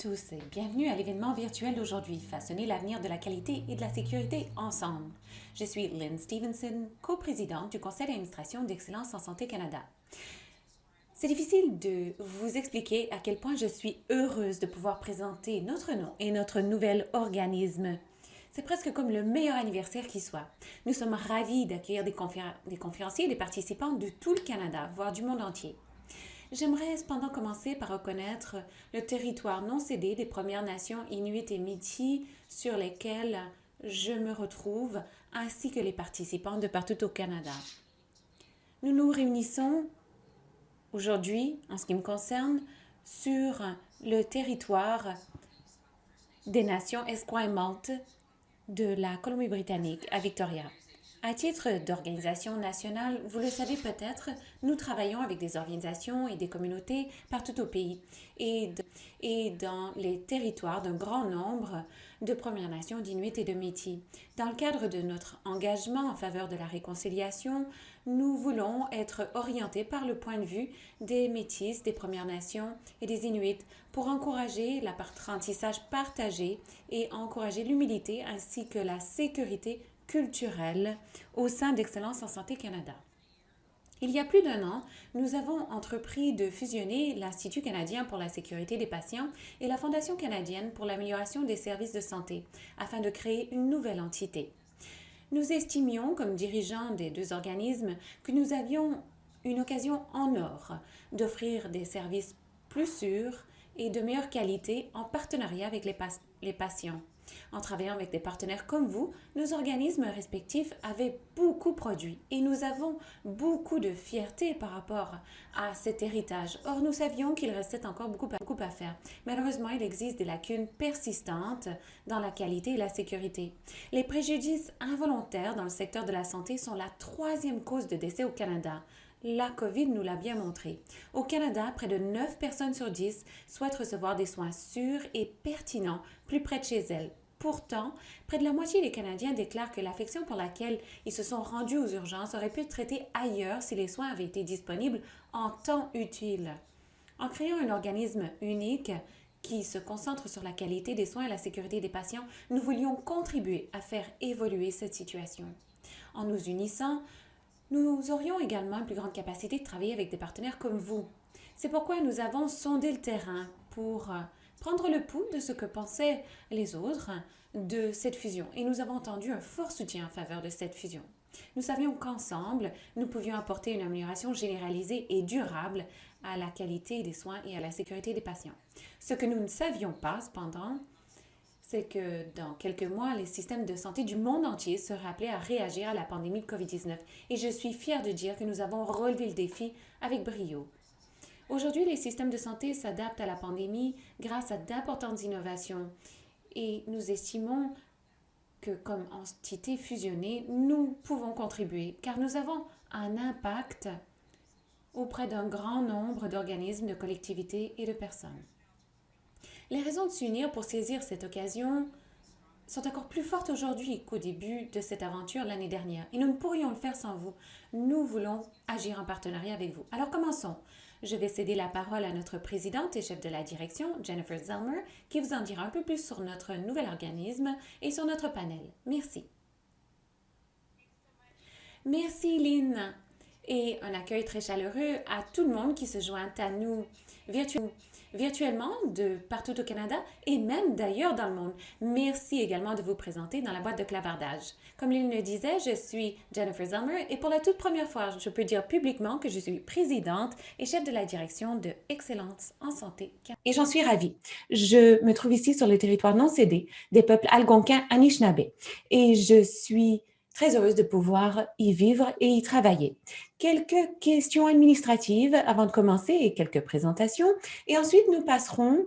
tous et bienvenue à l'événement virtuel d'aujourd'hui, Façonner l'avenir de la qualité et de la sécurité ensemble. Je suis Lynn Stevenson, coprésidente du Conseil d'administration d'Excellence en Santé Canada. C'est difficile de vous expliquer à quel point je suis heureuse de pouvoir présenter notre nom et notre nouvel organisme. C'est presque comme le meilleur anniversaire qui soit. Nous sommes ravis d'accueillir des conférenciers et des participants de tout le Canada, voire du monde entier. J'aimerais cependant commencer par reconnaître le territoire non cédé des Premières Nations Inuit et Métis sur lesquels je me retrouve, ainsi que les participants de partout au Canada. Nous nous réunissons aujourd'hui, en ce qui me concerne, sur le territoire des nations esquimalt de la Colombie-Britannique à Victoria. À titre d'organisation nationale, vous le savez peut-être, nous travaillons avec des organisations et des communautés partout au pays et dans les territoires d'un grand nombre de Premières Nations, d'Inuits et de Métis. Dans le cadre de notre engagement en faveur de la réconciliation, nous voulons être orientés par le point de vue des Métis, des Premières Nations et des Inuits pour encourager l'apprentissage partagé et encourager l'humilité ainsi que la sécurité culturelle au sein d'Excellence en Santé Canada. Il y a plus d'un an, nous avons entrepris de fusionner l'Institut canadien pour la sécurité des patients et la Fondation canadienne pour l'amélioration des services de santé afin de créer une nouvelle entité. Nous estimions, comme dirigeants des deux organismes, que nous avions une occasion en or d'offrir des services plus sûrs et de meilleure qualité en partenariat avec les patients. En travaillant avec des partenaires comme vous, nos organismes respectifs avaient beaucoup produit et nous avons beaucoup de fierté par rapport à cet héritage. Or, nous savions qu'il restait encore beaucoup à faire. Malheureusement, il existe des lacunes persistantes dans la qualité et la sécurité. Les préjudices involontaires dans le secteur de la santé sont la troisième cause de décès au Canada. La COVID nous l'a bien montré. Au Canada, près de 9 personnes sur 10 souhaitent recevoir des soins sûrs et pertinents plus près de chez elles. Pourtant, près de la moitié des Canadiens déclarent que l'affection pour laquelle ils se sont rendus aux urgences aurait pu être traitée ailleurs si les soins avaient été disponibles en temps utile. En créant un organisme unique qui se concentre sur la qualité des soins et la sécurité des patients, nous voulions contribuer à faire évoluer cette situation. En nous unissant, nous aurions également une plus grande capacité de travailler avec des partenaires comme vous. C'est pourquoi nous avons sondé le terrain pour prendre le pouls de ce que pensaient les autres de cette fusion. Et nous avons entendu un fort soutien en faveur de cette fusion. Nous savions qu'ensemble, nous pouvions apporter une amélioration généralisée et durable à la qualité des soins et à la sécurité des patients. Ce que nous ne savions pas, cependant, c'est que dans quelques mois, les systèmes de santé du monde entier seraient appelés à réagir à la pandémie de COVID-19. Et je suis fière de dire que nous avons relevé le défi avec brio. Aujourd'hui, les systèmes de santé s'adaptent à la pandémie grâce à d'importantes innovations. Et nous estimons que comme entité fusionnée, nous pouvons contribuer car nous avons un impact auprès d'un grand nombre d'organismes, de collectivités et de personnes. Les raisons de s'unir pour saisir cette occasion sont encore plus fortes aujourd'hui qu'au début de cette aventure l'année dernière. Et nous ne pourrions le faire sans vous. Nous voulons agir en partenariat avec vous. Alors commençons. Je vais céder la parole à notre présidente et chef de la direction, Jennifer Zelmer, qui vous en dira un peu plus sur notre nouvel organisme et sur notre panel. Merci. Merci Lynn et un accueil très chaleureux à tout le monde qui se joint à nous virtuellement de partout au Canada et même d'ailleurs dans le monde. Merci également de vous présenter dans la boîte de clavardage. Comme Lynn le disait, je suis Jennifer Zelmer et pour la toute première fois, je peux dire publiquement que je suis présidente et chef de la direction de Excellence en Santé Canada. Et j'en suis ravie. Je me trouve ici sur le territoire non cédé des peuples algonquins Anishinaabe et je suis très heureuse de pouvoir y vivre et y travailler. Quelques questions administratives avant de commencer et quelques présentations. Et ensuite, nous passerons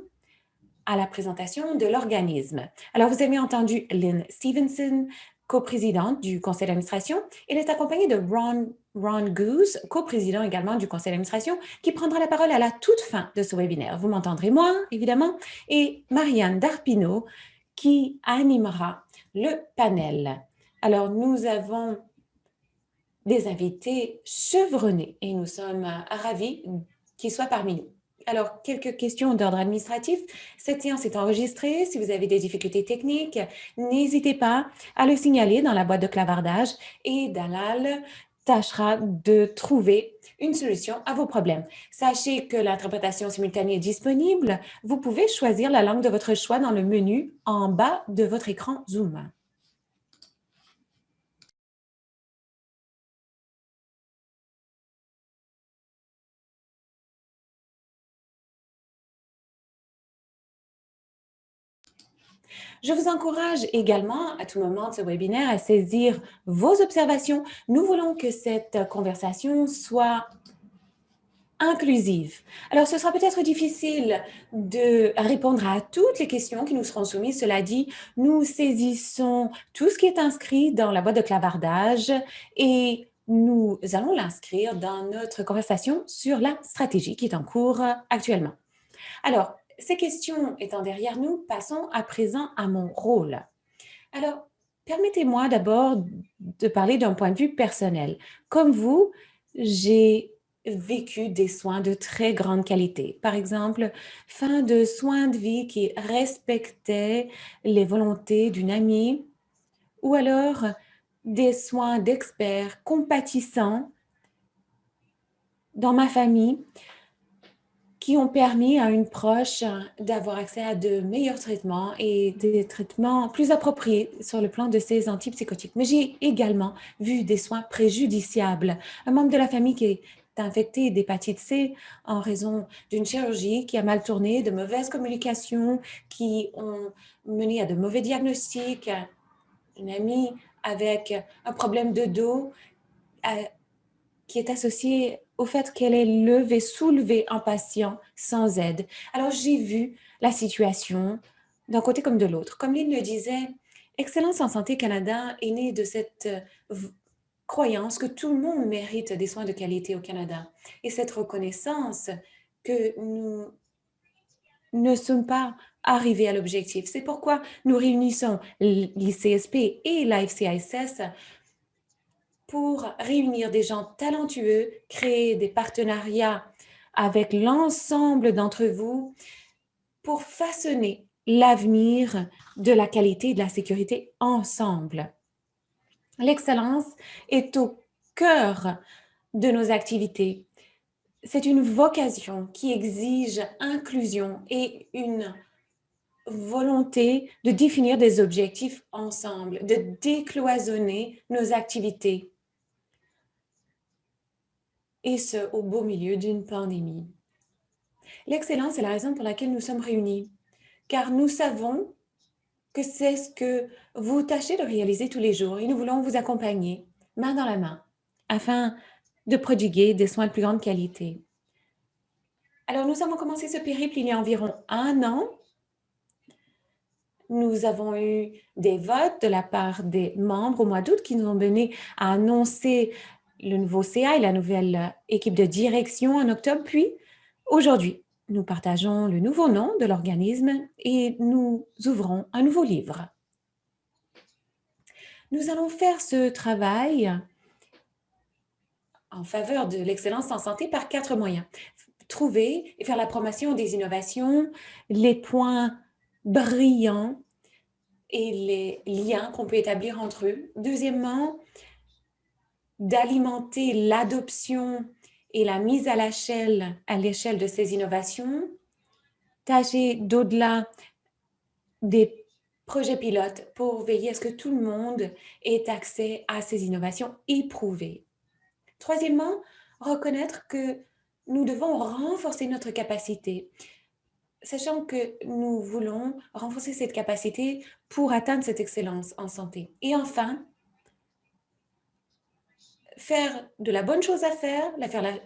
à la présentation de l'organisme. Alors, vous avez entendu Lynn Stevenson, coprésidente du conseil d'administration. Elle est accompagnée de Ron Goose, coprésident également du conseil d'administration, qui prendra la parole à la toute fin de ce webinaire. Vous m'entendrez moi, évidemment, et Marianne Darpino, qui animera le panel. Alors, nous avons des invités chevronnés et nous sommes ravis qu'ils soient parmi nous. Alors, quelques questions d'ordre administratif. Cette séance est enregistrée. Si vous avez des difficultés techniques, n'hésitez pas à le signaler dans la boîte de clavardage et Dalal tâchera de trouver une solution à vos problèmes. Sachez que l'interprétation simultanée est disponible. Vous pouvez choisir la langue de votre choix dans le menu en bas de votre écran Zoom. Je vous encourage également à tout moment de ce webinaire à saisir vos observations. Nous voulons que cette conversation soit inclusive. Alors, ce sera peut-être difficile de répondre à toutes les questions qui nous seront soumises. Cela dit, nous saisissons tout ce qui est inscrit dans la boîte de clavardage et nous allons l'inscrire dans notre conversation sur la stratégie qui est en cours actuellement. Alors, ces questions étant derrière nous, passons à présent à mon rôle. Alors, permettez-moi d'abord de parler d'un point de vue personnel. Comme vous, j'ai vécu des soins de très grande qualité. Par exemple, fin de soins de vie qui respectaient les volontés d'une amie ou alors des soins d'experts compatissants dans ma famille qui ont permis à une proche d'avoir accès à de meilleurs traitements et des traitements plus appropriés sur le plan de ses antipsychotiques. Mais j'ai également vu des soins préjudiciables. Un membre de la famille qui est infecté d'hépatite C en raison d'une chirurgie qui a mal tourné, de mauvaises communications qui ont mené à de mauvais diagnostics, une amie avec un problème de dos qui est associée au fait qu'elle ait levé, soulevé un patient sans aide. Alors, j'ai vu la situation d'un côté comme de l'autre. Comme Lynn le disait, Excellence en Santé Canada est née de cette croyance que tout le monde mérite des soins de qualité au Canada et cette reconnaissance que nous ne sommes pas arrivés à l'objectif. C'est pourquoi nous réunissons l'ICSP et la FCISS pour réunir des gens talentueux, créer des partenariats avec l'ensemble d'entre vous pour façonner l'avenir de la qualité et de la sécurité ensemble. L'excellence est au cœur de nos activités. C'est une vocation qui exige inclusion et une volonté de définir des objectifs ensemble, de décloisonner nos activités et ce, au beau milieu d'une pandémie. L'excellence est la raison pour laquelle nous sommes réunis, car nous savons que c'est ce que vous tâchez de réaliser tous les jours et nous voulons vous accompagner, main dans la main, afin de prodiguer des soins de plus grande qualité. Alors, nous avons commencé ce périple il y a environ 1 an. Nous avons eu des votes de la part des membres au mois d'août qui nous ont mené à annoncer le nouveau CA et la nouvelle équipe de direction en octobre. Puis, aujourd'hui, nous partageons le nouveau nom de l'organisme et nous ouvrons un nouveau livre. Nous allons faire ce travail en faveur de l'excellence en santé par 4 moyens. Trouver et faire la promotion des innovations, les points brillants et les liens qu'on peut établir entre eux. Deuxièmement, d'alimenter l'adoption et la mise à l'échelle de ces innovations. Tâcher d'au-delà des projets pilotes pour veiller à ce que tout le monde ait accès à ces innovations éprouvées. Troisièmement, reconnaître que nous devons renforcer notre capacité, sachant que nous voulons renforcer cette capacité pour atteindre cette excellence en santé. Et enfin, faire de la bonne chose à faire,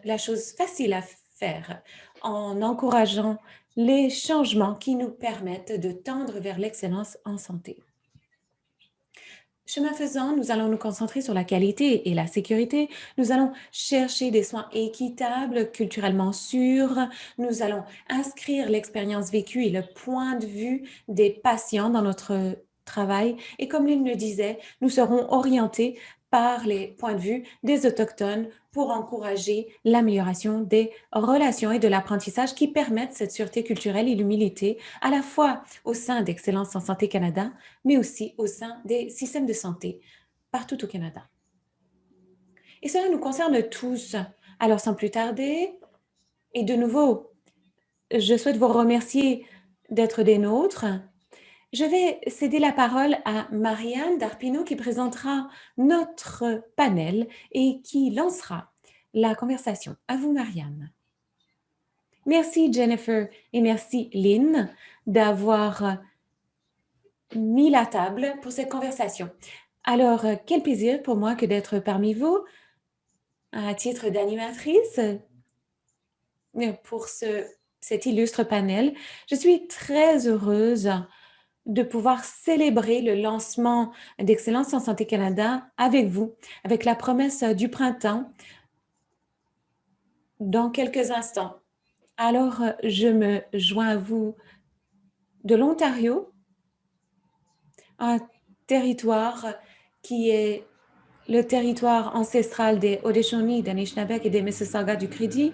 la chose facile à faire, en encourageant les changements qui nous permettent de tendre vers l'excellence en santé. Chemin faisant, nous allons nous concentrer sur la qualité et la sécurité. Nous allons chercher des soins équitables, culturellement sûrs. Nous allons inscrire l'expérience vécue et le point de vue des patients dans notre travail. Et comme Lynn le disait, nous serons orientés par les points de vue des Autochtones pour encourager l'amélioration des relations et de l'apprentissage qui permettent cette sûreté culturelle et l'humilité à la fois au sein d'Excellence en santé Canada, mais aussi au sein des systèmes de santé partout au Canada. Et cela nous concerne tous. Alors, sans plus tarder, et de nouveau, je souhaite vous remercier d'être des nôtres. Je vais céder la parole à Marianne Darpino qui présentera notre panel et qui lancera la conversation. À vous, Marianne. Merci, Jennifer, et merci, Lynn, d'avoir mis la table pour cette conversation. Alors, quel plaisir pour moi que d'être parmi vous à titre d'animatrice pour cet illustre panel. Je suis très heureuse de pouvoir célébrer le lancement d'Excellence en santé Canada avec vous, avec la promesse du printemps dans quelques instants. Alors, je me joins à vous de l'Ontario, un territoire qui est le territoire ancestral des Haudéchaunie, des Anishinabek et des Mississauga du Crédit.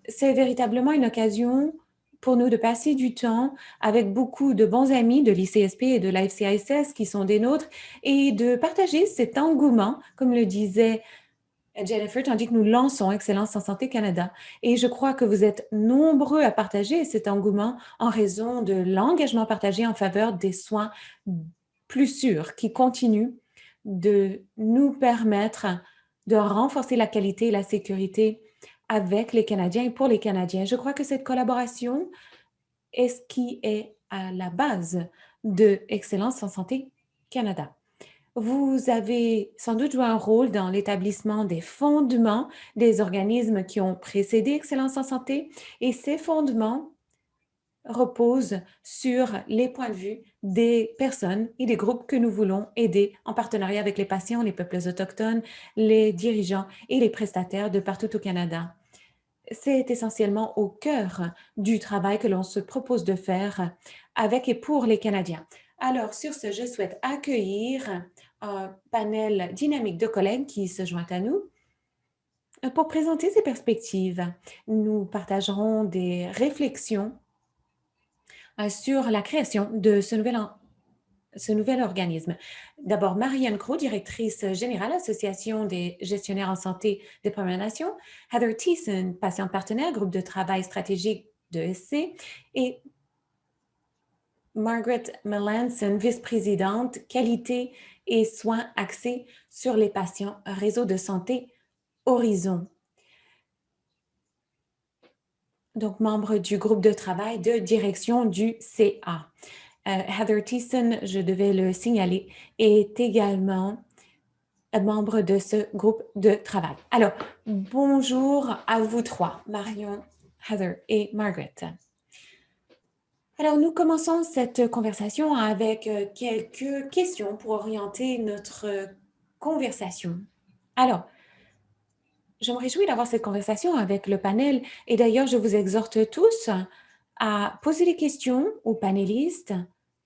C'est véritablement une occasion pour nous de passer du temps avec beaucoup de bons amis de l'ICSP et de la FCISS qui sont des nôtres et de partager cet engouement, comme le disait Jennifer, tandis que nous lançons Excellence en santé Canada. Et je crois que vous êtes nombreux à partager cet engouement en raison de l'engagement partagé en faveur des soins plus sûrs qui continuent de nous permettre de renforcer la qualité et la sécurité avec les Canadiens et pour les Canadiens. Je crois que cette collaboration est ce qui est à la base de Excellence en santé Canada. Vous avez sans doute joué un rôle dans l'établissement des fondements des organismes qui ont précédé Excellence en santé et ces fondements reposent sur les points de vue des personnes et des groupes que nous voulons aider en partenariat avec les patients, les peuples autochtones, les dirigeants et les prestataires de partout au Canada. C'est essentiellement au cœur du travail que l'on se propose de faire avec et pour les Canadiens. Alors, sur ce, je souhaite accueillir un panel dynamique de collègues qui se joint à nous pour présenter ces perspectives. Nous partagerons des réflexions sur la création de ce nouvel organisme. D'abord, Marianne Crowe, directrice générale, Association des gestionnaires en santé des Premières Nations, Heather Thiessen, patiente partenaire, groupe de travail stratégique de SC, et Margaret Melanson, vice-présidente, qualité et soins axés sur les patients, réseau de santé Horizon. Donc, membre du groupe de travail de direction du CA. Heather Thiessen, je devais le signaler, est également membre de ce groupe de travail. Alors, bonjour à vous trois, Marion, Heather et Margaret. Alors, nous commençons cette conversation avec quelques questions pour orienter notre conversation. Alors, je me réjouis d'avoir cette conversation avec le panel et d'ailleurs, je vous exhorte tous à poser des questions aux panélistes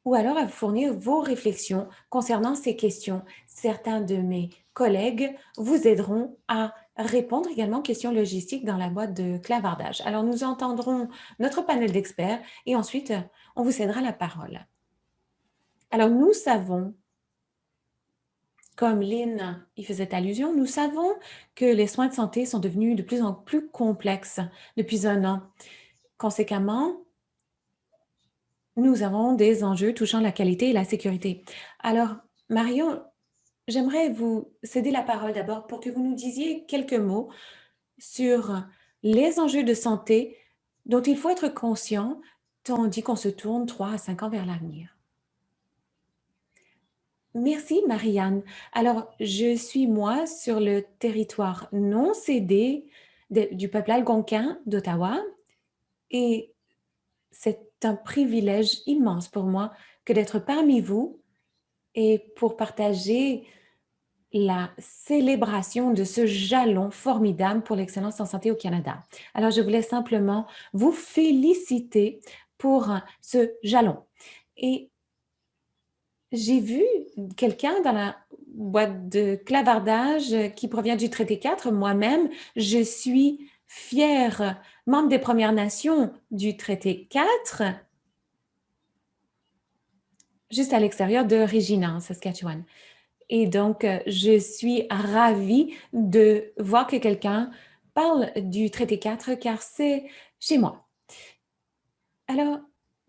ou alors à fournir vos réflexions concernant ces questions. Certains de mes collègues vous aideront à répondre également aux questions logistiques dans la boîte de clavardage. Alors, nous entendrons notre panel d'experts et ensuite, on vous cédera la parole. Alors, nous savons, comme Lynn y faisait allusion, nous savons que les soins de santé sont devenus de plus en plus complexes depuis un an. Conséquemment, nous avons des enjeux touchant la qualité et la sécurité. Alors, Marion, j'aimerais vous céder la parole d'abord pour que vous nous disiez quelques mots sur les enjeux de santé dont il faut être conscient tandis qu'on se tourne 3 à 5 ans vers l'avenir. Merci, Marianne. Alors, je suis, moi, sur le territoire non cédé du peuple algonquin d'Ottawa et c'est un privilège immense pour moi que d'être parmi vous et pour partager la célébration de ce jalon formidable pour l'excellence en santé au Canada. Alors, je voulais simplement vous féliciter pour ce jalon. Et j'ai vu quelqu'un boîte de clavardage qui provient du traité 4. Moi-même, je suis fière membre des Premières Nations du traité 4, juste à l'extérieur de Regina, en Saskatchewan. Et donc, je suis ravie de voir que quelqu'un parle du traité 4 car c'est chez moi. Alors,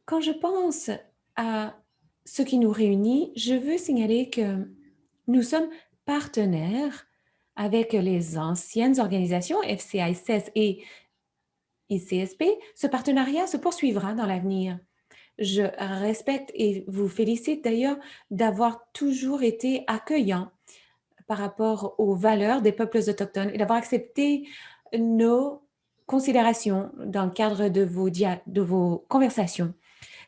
quand je pense à ce qui nous réunit, je veux signaler que nous sommes partenaires avec les anciennes organisations FCICS et ICSP. Ce partenariat se poursuivra dans l'avenir. Je respecte et vous félicite d'ailleurs d'avoir toujours été accueillant par rapport aux valeurs des peuples autochtones et d'avoir accepté nos considérations dans le cadre de vos conversations.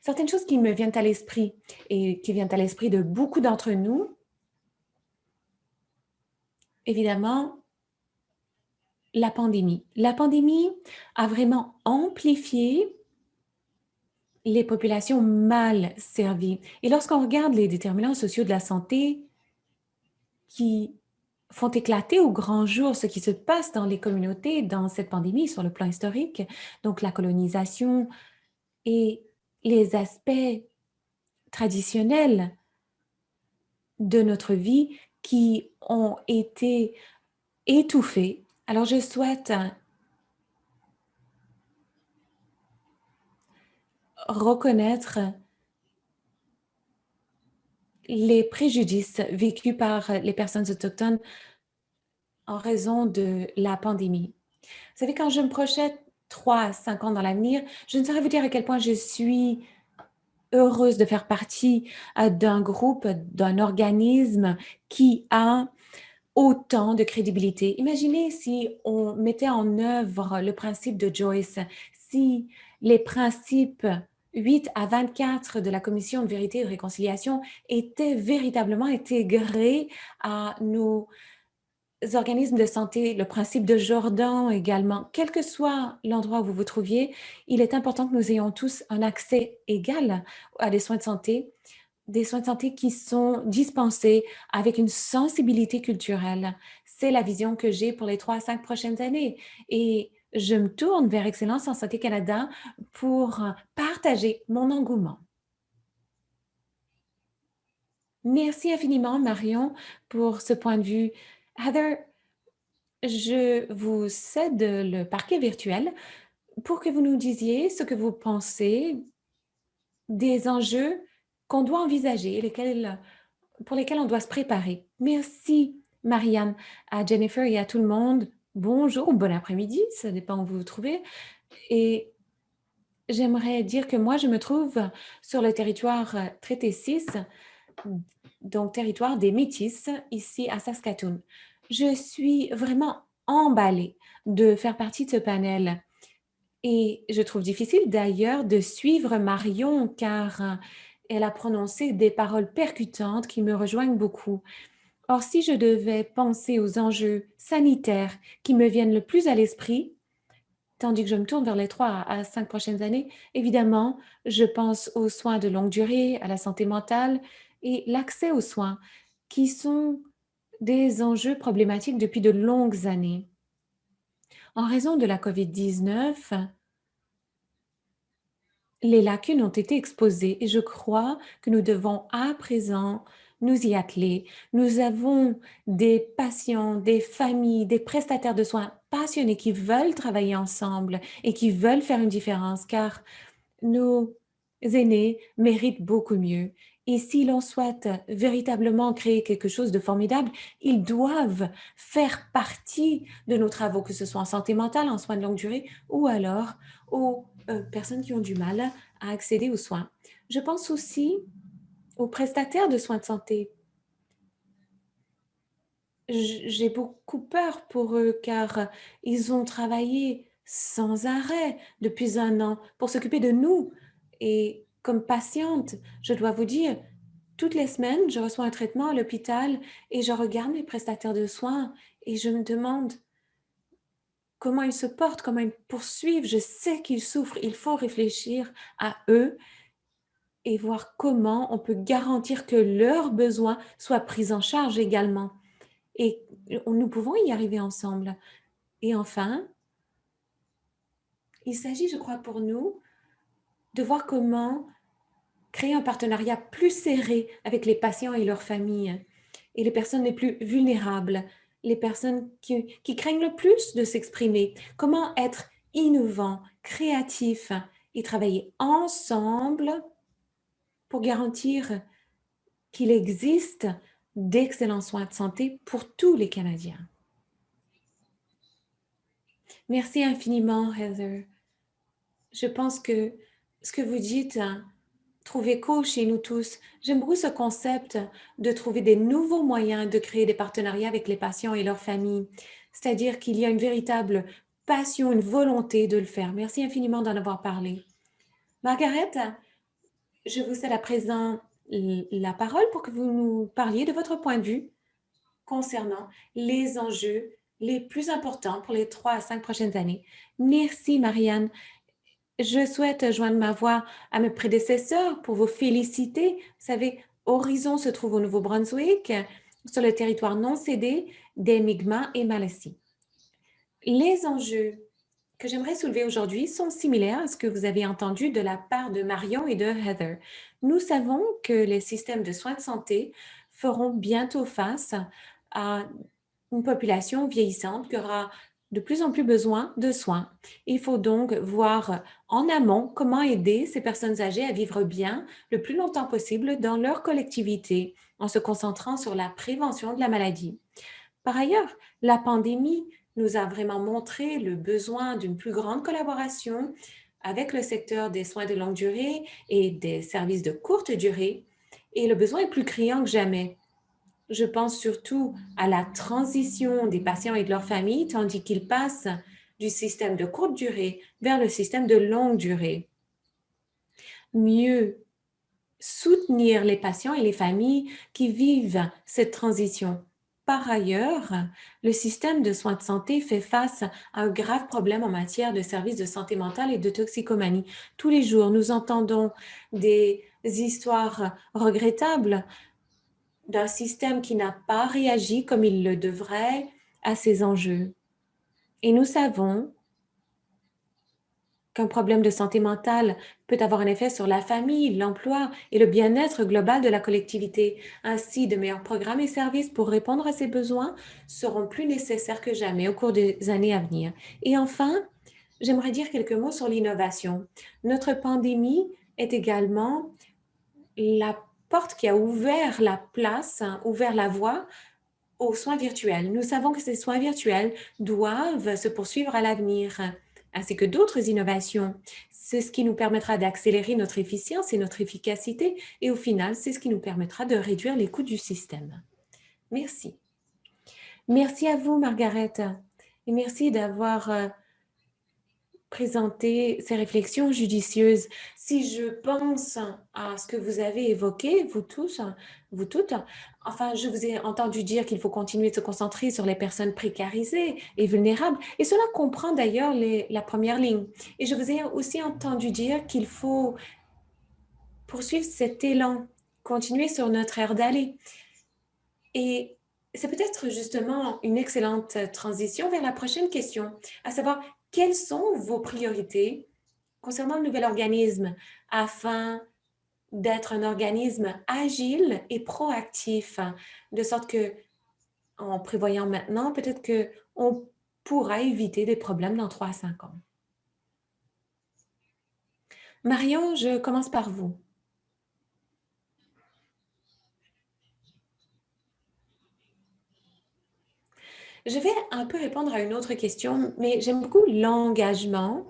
Certaines choses qui me viennent à l'esprit et qui viennent à l'esprit de beaucoup d'entre nous, évidemment, la pandémie. La pandémie a vraiment amplifié les populations mal servies. Et lorsqu'on regarde les déterminants sociaux de la santé qui font éclater au grand jour ce qui se passe dans les communautés dans cette pandémie sur le plan historique, donc la colonisation et les aspects traditionnels de notre vie qui ont été étouffés. Alors, je souhaite reconnaître les préjudices vécus par les personnes autochtones en raison de la pandémie. Vous savez, quand je me projette 3 à 5 ans dans l'avenir, je ne saurais vous dire à quel point je suis heureuse de faire partie d'un groupe, d'un organisme qui a autant de crédibilité. Imaginez si on mettait en œuvre le principe de Joyce, si les principes 8 à 24 de la Commission de vérité et de réconciliation étaient véritablement intégrés à nos organismes de santé, le principe de Jordan également. Quel que soit l'endroit où vous vous trouviez, il est important que nous ayons tous un accès égal à des soins de santé qui sont dispensés avec une sensibilité culturelle. C'est la vision que j'ai pour les 3 à 5 prochaines années. Et je me tourne vers Excellence en Santé Canada pour partager mon engouement. Merci infiniment, Marion, pour ce point de vue. Heather, je vous cède le parquet virtuel pour que vous nous disiez ce que vous pensez des enjeux qu'on doit envisager, pour lesquels on doit se préparer. Merci, Marianne, à Jennifer et à tout le monde. Bonjour ou bon après-midi, ça dépend où vous vous trouvez. Et j'aimerais dire que moi, je me trouve sur le territoire traité 6, donc territoire des Métis, ici à Saskatoon. Je suis vraiment emballée de faire partie de ce panel. Et je trouve difficile d'ailleurs de suivre Marion car elle a prononcé des paroles percutantes qui me rejoignent beaucoup. Or, si je devais penser aux enjeux sanitaires qui me viennent le plus à l'esprit, tandis que je me tourne vers les 3 à 5 prochaines années, évidemment, je pense aux soins de longue durée, à la santé mentale et l'accès aux soins, qui sont des enjeux problématiques depuis de longues années. En raison de la COVID-19, les lacunes ont été exposées et je crois que nous devons à présent nous y atteler. Nous avons des patients, des familles, des prestataires de soins passionnés qui veulent travailler ensemble et qui veulent faire une différence car nos aînés méritent beaucoup mieux. Et si l'on souhaite véritablement créer quelque chose de formidable, ils doivent faire partie de nos travaux, que ce soit en santé mentale, en soins de longue durée ou alors aux personnes qui ont du mal à accéder aux soins. Je pense aussi aux prestataires de soins de santé. J'ai beaucoup peur pour eux car ils ont travaillé sans arrêt depuis 1 an pour s'occuper de nous. Et comme patiente, je dois vous dire, toutes les semaines, je reçois un traitement à l'hôpital et je regarde mes prestataires de soins et je me demande comment ils se portent, comment ils poursuivent. Je sais qu'ils souffrent. Il faut réfléchir à eux et voir comment on peut garantir que leurs besoins soient pris en charge également. Et nous pouvons y arriver ensemble. Et enfin, il s'agit, je crois, pour nous, de voir comment créer un partenariat plus serré avec les patients et leurs familles et les personnes les plus vulnérables, les personnes qui craignent le plus de s'exprimer. Comment être innovant, créatif et travailler ensemble pour garantir qu'il existe d'excellents soins de santé pour tous les Canadiens. Merci infiniment, Heather. Je pense que ce que vous dites trouve écho chez nous tous. J'aime beaucoup ce concept de trouver des nouveaux moyens de créer des partenariats avec les patients et leurs familles. C'est-à-dire qu'il y a une véritable passion, une volonté de le faire. Merci infiniment d'en avoir parlé. Margaret, je vous cède à présent la parole pour que vous nous parliez de votre point de vue concernant les enjeux les plus importants pour les 3 à 5 prochaines années. Merci, Marianne. Je souhaite joindre ma voix à mes prédécesseurs pour vous féliciter. Vous savez, Horizon se trouve au Nouveau-Brunswick, sur le territoire non cédé des Mi'kmaq et Malassis. Les enjeux que j'aimerais soulever aujourd'hui sont similaires à ce que vous avez entendu de la part de Marion et de Heather. Nous savons que les systèmes de soins de santé feront bientôt face à une population vieillissante qui aura de plus en plus besoin de soins. Il faut donc voir en amont comment aider ces personnes âgées à vivre bien le plus longtemps possible dans leur collectivité en se concentrant sur la prévention de la maladie. Par ailleurs, la pandémie nous a vraiment montré le besoin d'une plus grande collaboration avec le secteur des soins de longue durée et des services de courte durée, et le besoin est plus criant que jamais. Je pense surtout à la transition des patients et de leurs familles, tandis qu'ils passent du système de courte durée vers le système de longue durée. Mieux soutenir les patients et les familles qui vivent cette transition. Par ailleurs, le système de soins de santé fait face à un grave problème en matière de services de santé mentale et de toxicomanie. Tous les jours, nous entendons des histoires regrettables d'un système qui n'a pas réagi comme il le devrait à ces enjeux. Et nous savons qu'un problème de santé mentale peut avoir un effet sur la famille, l'emploi et le bien-être global de la collectivité. Ainsi, de meilleurs programmes et services pour répondre à ces besoins seront plus nécessaires que jamais au cours des années à venir. Et enfin, j'aimerais dire quelques mots sur l'innovation. Notre pandémie est également la porte qui a ouvert la place, ouvert la voie aux soins virtuels. Nous savons que ces soins virtuels doivent se poursuivre à l'avenir, ainsi que d'autres innovations. C'est ce qui nous permettra d'accélérer notre efficience et notre efficacité, et au final, c'est ce qui nous permettra de réduire les coûts du système. Merci. Merci à vous, Margaret, et merci d'avoir présenter ces réflexions judicieuses. Si je pense à ce que vous avez évoqué, vous tous, vous toutes, enfin, je vous ai entendu dire qu'il faut continuer de se concentrer sur les personnes précarisées et vulnérables, et cela comprend d'ailleurs la première ligne. Et je vous ai aussi entendu dire qu'il faut poursuivre cet élan, continuer sur notre aire d'aller. Et c'est peut-être justement une excellente transition vers la prochaine question, à savoir quelles sont vos priorités concernant le nouvel organisme afin d'être un organisme agile et proactif, de sorte que, en prévoyant maintenant, peut-être qu'on pourra éviter des problèmes dans 3 à 5 ans. Marion, je commence par vous. Je vais un peu répondre à une autre question, mais j'aime beaucoup l'engagement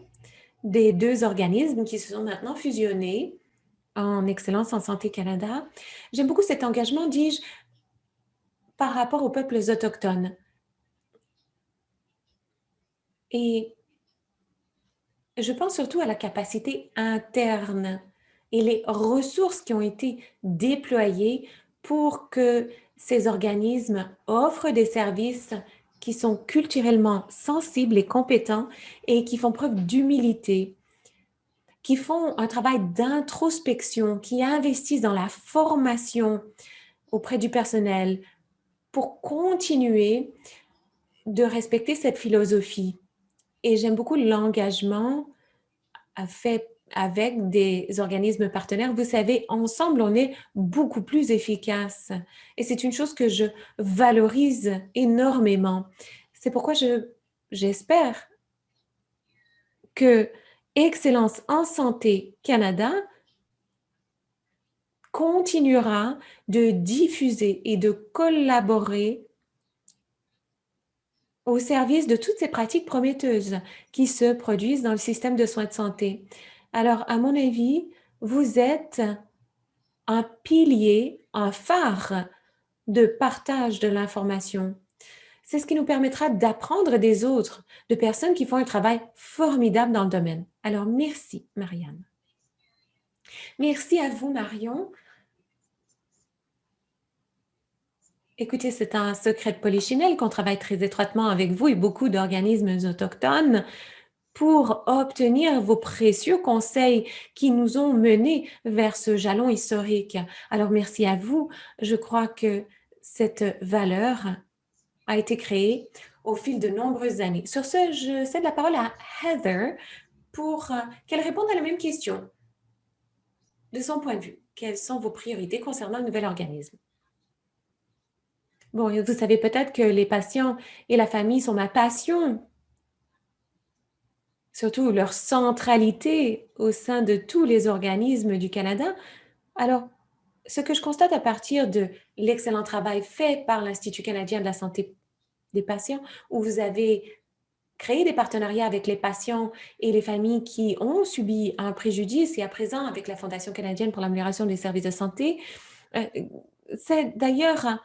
des 2 organismes qui se sont maintenant fusionnés en Excellence en Santé Canada. J'aime beaucoup cet engagement, dis-je, par rapport aux peuples autochtones. Et je pense surtout à la capacité interne et les ressources qui ont été déployées pour que ces organismes offrent des services qui sont culturellement sensibles et compétents et qui font preuve d'humilité, qui font un travail d'introspection, qui investissent dans la formation auprès du personnel pour continuer de respecter cette philosophie. Et j'aime beaucoup l'engagement fait avec des organismes partenaires. Vous savez, ensemble, on est beaucoup plus efficace. Et c'est une chose que je valorise énormément. C'est pourquoi j'espère que Excellence en santé Canada continuera de diffuser et de collaborer au service de toutes ces pratiques prometteuses qui se produisent dans le système de soins de santé. Alors, à mon avis, vous êtes un pilier, un phare de partage de l'information. C'est ce qui nous permettra d'apprendre des autres, de personnes qui font un travail formidable dans le domaine. Alors, merci, Marianne. Merci à vous, Marion. Écoutez, c'est un secret de Polichinelle qu'on travaille très étroitement avec vous et beaucoup d'organismes autochtones pour obtenir vos précieux conseils qui nous ont menés vers ce jalon historique. Alors, merci à vous. Je crois que cette valeur a été créée au fil de nombreuses années. Sur ce, je cède la parole à Heather pour qu'elle réponde à la même question. De son point de vue, quelles sont vos priorités concernant le nouvel organisme? Bon, vous savez peut-être que les patients et la famille sont ma passion, surtout leur centralité au sein de tous les organismes du Canada. Alors, ce que je constate à partir de l'excellent travail fait par l'Institut canadien de la santé des patients, où vous avez créé des partenariats avec les patients et les familles qui ont subi un préjudice et à présent avec la Fondation canadienne pour l'amélioration des services de santé. C'est d'ailleurs,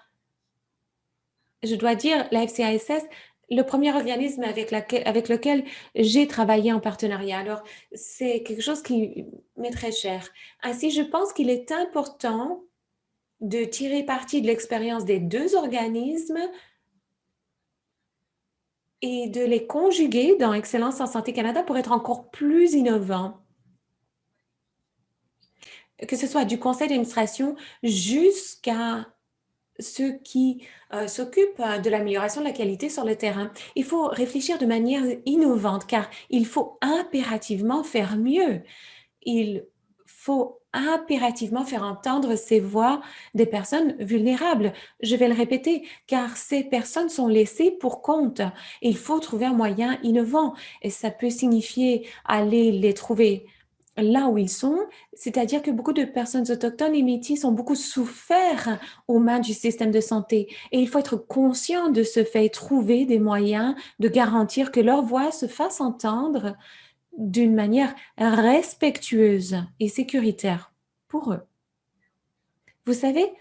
je dois dire, la FCASS, le premier organisme avec lequel j'ai travaillé en partenariat. Alors, c'est quelque chose qui m'est très cher. Ainsi, je pense qu'il est important de tirer parti de l'expérience des deux organismes et de les conjuguer dans Excellence en santé Canada pour être encore plus innovants. Que ce soit du conseil d'administration jusqu'à ceux qui s'occupent de l'amélioration de la qualité sur le terrain. Il faut réfléchir de manière innovante car il faut impérativement faire mieux. Il faut impérativement faire entendre ces voix des personnes vulnérables. Je vais le répéter, car ces personnes sont laissées pour compte. Il faut trouver un moyen innovant et ça peut signifier aller les trouver là où ils sont, c'est-à-dire que beaucoup de personnes autochtones et métis ont beaucoup souffert aux mains du système de santé et il faut être conscient de ce fait, trouver des moyens de garantir que leur voix se fasse entendre d'une manière respectueuse et sécuritaire pour eux. Vous savez,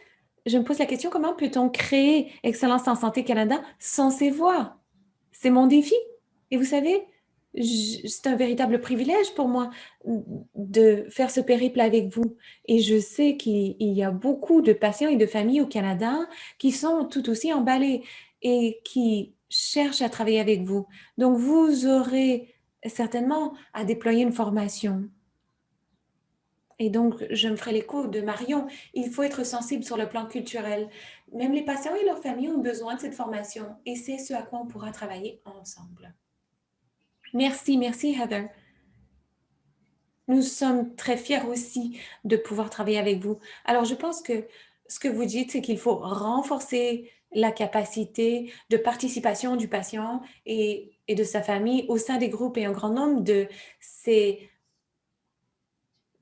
je me pose la question, comment peut-on créer Excellence en santé Canada sans ces voix? C'est mon défi. Et vous savez, c'est un véritable privilège pour moi de faire ce périple avec vous. Et je sais qu'il y a beaucoup de patients et de familles au Canada qui sont tout aussi emballés et qui cherchent à travailler avec vous. Donc, vous aurez certainement à déployer une formation. Et donc, je me ferai l'écho de Marion. Il faut être sensible sur le plan culturel. Même les patients et leurs familles ont besoin de cette formation et c'est ce à quoi on pourra travailler ensemble. Merci, merci Heather. Nous sommes très fiers aussi de pouvoir travailler avec vous. Alors, je pense que ce que vous dites, c'est qu'il faut renforcer la capacité de participation du patient et de sa famille au sein des groupes et un grand nombre de ces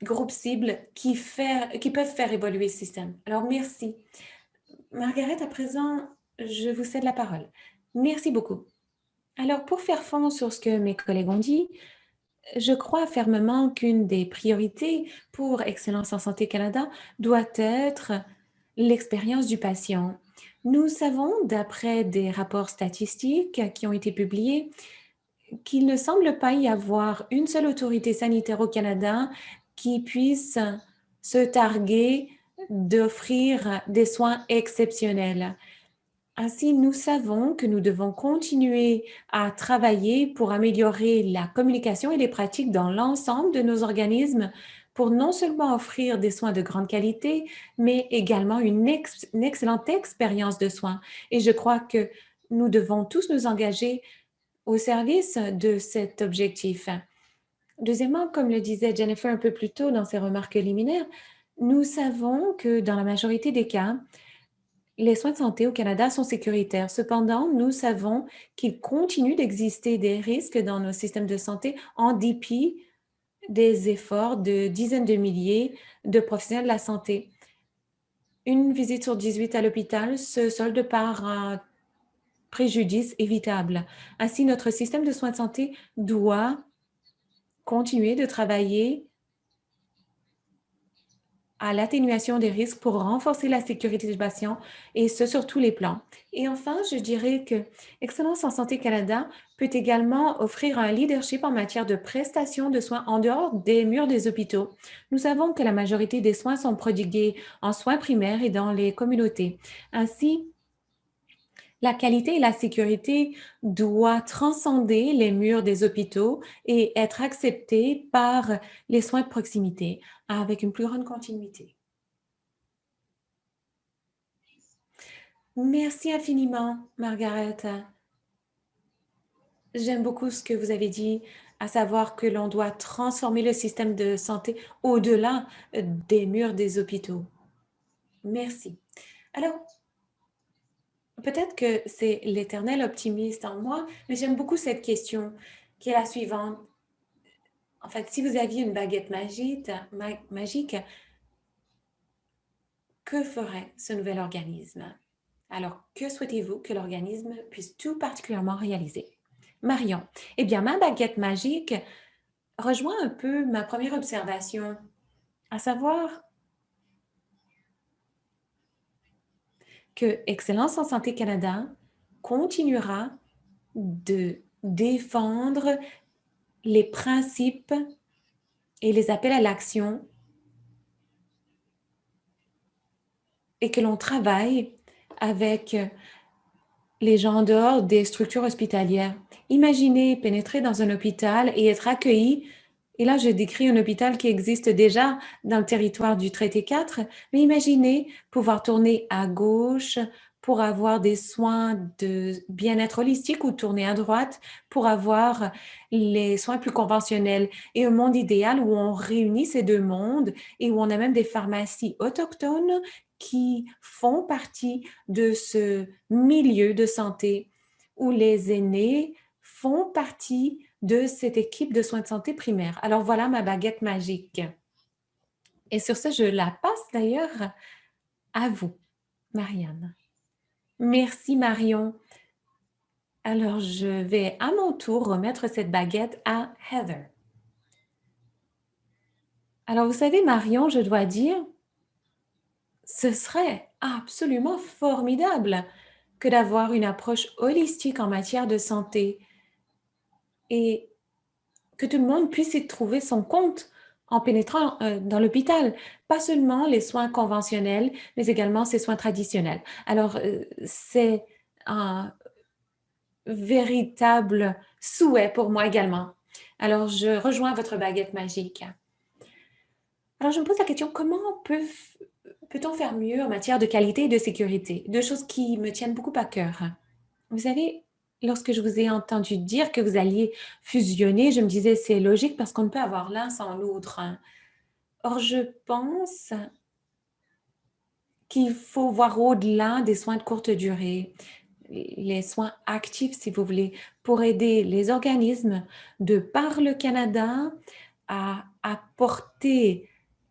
groupes cibles qui peuvent faire évoluer le système. Alors, merci. Margaret, à présent, je vous cède la parole. Merci beaucoup. Alors, pour faire fond sur ce que mes collègues ont dit, je crois fermement qu'une des priorités pour Excellence en santé Canada doit être l'expérience du patient. Nous savons, d'après des rapports statistiques qui ont été publiés, qu'il ne semble pas y avoir une seule autorité sanitaire au Canada qui puisse se targuer d'offrir des soins exceptionnels. Ainsi, nous savons que nous devons continuer à travailler pour améliorer la communication et les pratiques dans l'ensemble de nos organismes pour non seulement offrir des soins de grande qualité, mais également une excellente expérience de soins. Et je crois que nous devons tous nous engager au service de cet objectif. Deuxièmement, comme le disait Jennifer un peu plus tôt dans ses remarques liminaires, nous savons que dans la majorité des cas, les soins de santé au Canada sont sécuritaires. Cependant, nous savons qu'il continue d'exister des risques dans nos systèmes de santé en dépit des efforts de dizaines de milliers de professionnels de la santé. Une visite sur 18 à l'hôpital se solde par un préjudice évitable. Ainsi, notre système de soins de santé doit continuer de travailler à l'atténuation des risques pour renforcer la sécurité des patients et ce sur tous les plans. Et enfin, je dirais que Excellence en santé Canada peut également offrir un leadership en matière de prestation de soins en dehors des murs des hôpitaux. Nous savons que la majorité des soins sont prodigués en soins primaires et dans les communautés. Ainsi, la qualité et la sécurité doivent transcender les murs des hôpitaux et être acceptées par les soins de proximité avec une plus grande continuité. Merci infiniment, Margaret. J'aime beaucoup ce que vous avez dit, à savoir que l'on doit transformer le système de santé au-delà des murs des hôpitaux. Merci. Alors, peut-être que c'est l'éternel optimiste en moi, mais j'aime beaucoup cette question qui est la suivante. En fait, si vous aviez une baguette magique, que ferait ce nouvel organisme? Alors, que souhaitez-vous que l'organisme puisse tout particulièrement réaliser? Marion, eh bien, ma baguette magique rejoint un peu ma première observation, à savoir que Excellence en santé Canada continuera de défendre les principes et les appels à l'action et que l'on travaille avec les gens en dehors des structures hospitalières. Imaginez pénétrer dans un hôpital et être accueilli. Et là, je décris un hôpital qui existe déjà dans le territoire du traité 4, mais imaginez pouvoir tourner à gauche pour avoir des soins de bien-être holistique ou tourner à droite pour avoir les soins plus conventionnels. Et un monde idéal où on réunit ces deux mondes et où on a même des pharmacies autochtones qui font partie de ce milieu de santé où les aînés font partie de cette équipe de soins de santé primaire. Alors voilà ma baguette magique. Et sur ce, je la passe d'ailleurs à vous, Marianne. Merci Marion. Alors je vais à mon tour remettre cette baguette à Heather. Alors vous savez Marion, je dois dire, ce serait absolument formidable que d'avoir une approche holistique en matière de santé et que tout le monde puisse y trouver son compte en pénétrant dans l'hôpital. Pas seulement les soins conventionnels, mais également ces soins traditionnels. Alors, c'est un véritable souhait pour moi également. Alors, je rejoins votre baguette magique. Alors, je me pose la question, comment peut-on faire mieux en matière de qualité et de sécurité? Deux choses qui me tiennent beaucoup à cœur. Vous savez, lorsque je vous ai entendu dire que vous alliez fusionner, je me disais, c'est logique parce qu'on ne peut avoir l'un sans l'autre. Or, je pense qu'il faut voir au-delà des soins de courte durée, les soins actifs, si vous voulez, pour aider les organismes de par le Canada à apporter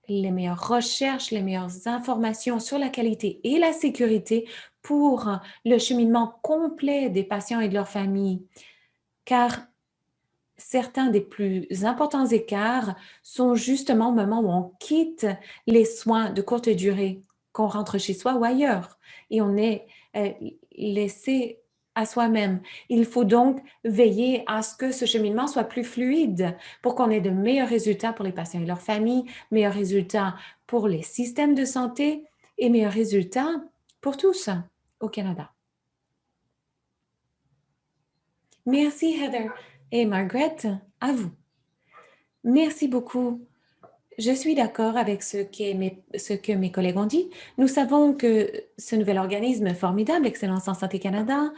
les meilleures recherches, les meilleures informations sur la qualité et la sécurité pour le cheminement complet des patients et de leurs familles. Car certains des plus importants écarts sont justement au moment où on quitte les soins de courte durée, qu'on rentre chez soi ou ailleurs, et on est laissé à soi-même. Il faut donc veiller à ce que ce cheminement soit plus fluide pour qu'on ait de meilleurs résultats pour les patients et leurs familles, meilleurs résultats pour les systèmes de santé et meilleurs résultats pour tous au Canada. Merci Heather et Margaret, à vous. Merci beaucoup. Je suis d'accord avec ce que mes collègues ont dit. Nous savons que ce nouvel organisme formidable, Excellence en Santé Canada,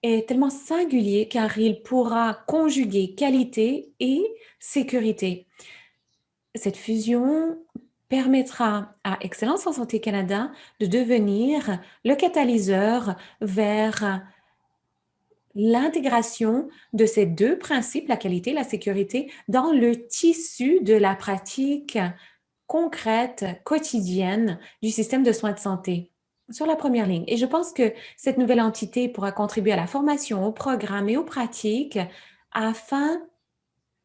est tellement singulier car il pourra conjuguer qualité et sécurité. Cette fusion permettra à Excellence en Santé Canada de devenir le catalyseur vers l'intégration de ces deux principes, la qualité et la sécurité, dans le tissu de la pratique concrète, quotidienne du système de soins de santé sur la première ligne. Et je pense que cette nouvelle entité pourra contribuer à la formation, au programme et aux pratiques afin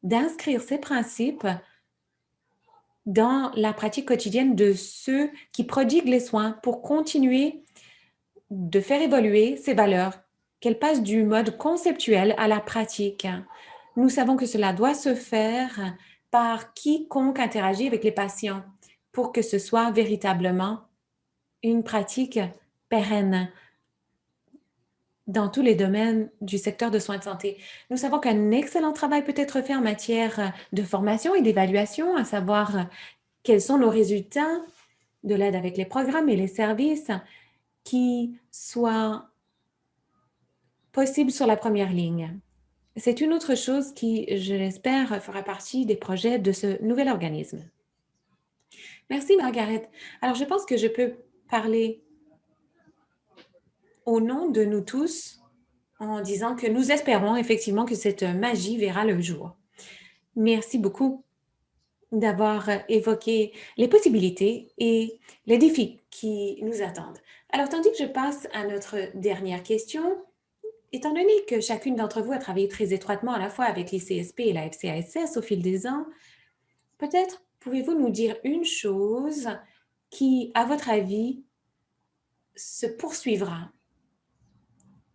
d'inscrire ces principes dans la pratique quotidienne de ceux qui prodiguent les soins pour continuer de faire évoluer ces valeurs, qu'elles passent du mode conceptuel à la pratique. Nous savons que cela doit se faire par quiconque interagit avec les patients pour que ce soit véritablement une pratique pérenne dans tous les domaines du secteur de soins de santé. Nous savons qu'un excellent travail peut être fait en matière de formation et d'évaluation, à savoir quels sont nos résultats de l'aide avec les programmes et les services qui soient possibles sur la première ligne. C'est une autre chose qui, je l'espère, fera partie des projets de ce nouvel organisme. Merci, Margaret. Alors, je pense que je peux parler au nom de nous tous en disant que nous espérons effectivement que cette magie verra le jour. Merci beaucoup d'avoir évoqué les possibilités et les défis qui nous attendent. Alors, tandis que je passe à notre dernière question, étant donné que chacune d'entre vous a travaillé très étroitement à la fois avec les CSP et la FCASS au fil des ans, peut-être pouvez-vous nous dire une chose qui, à votre avis, se poursuivra,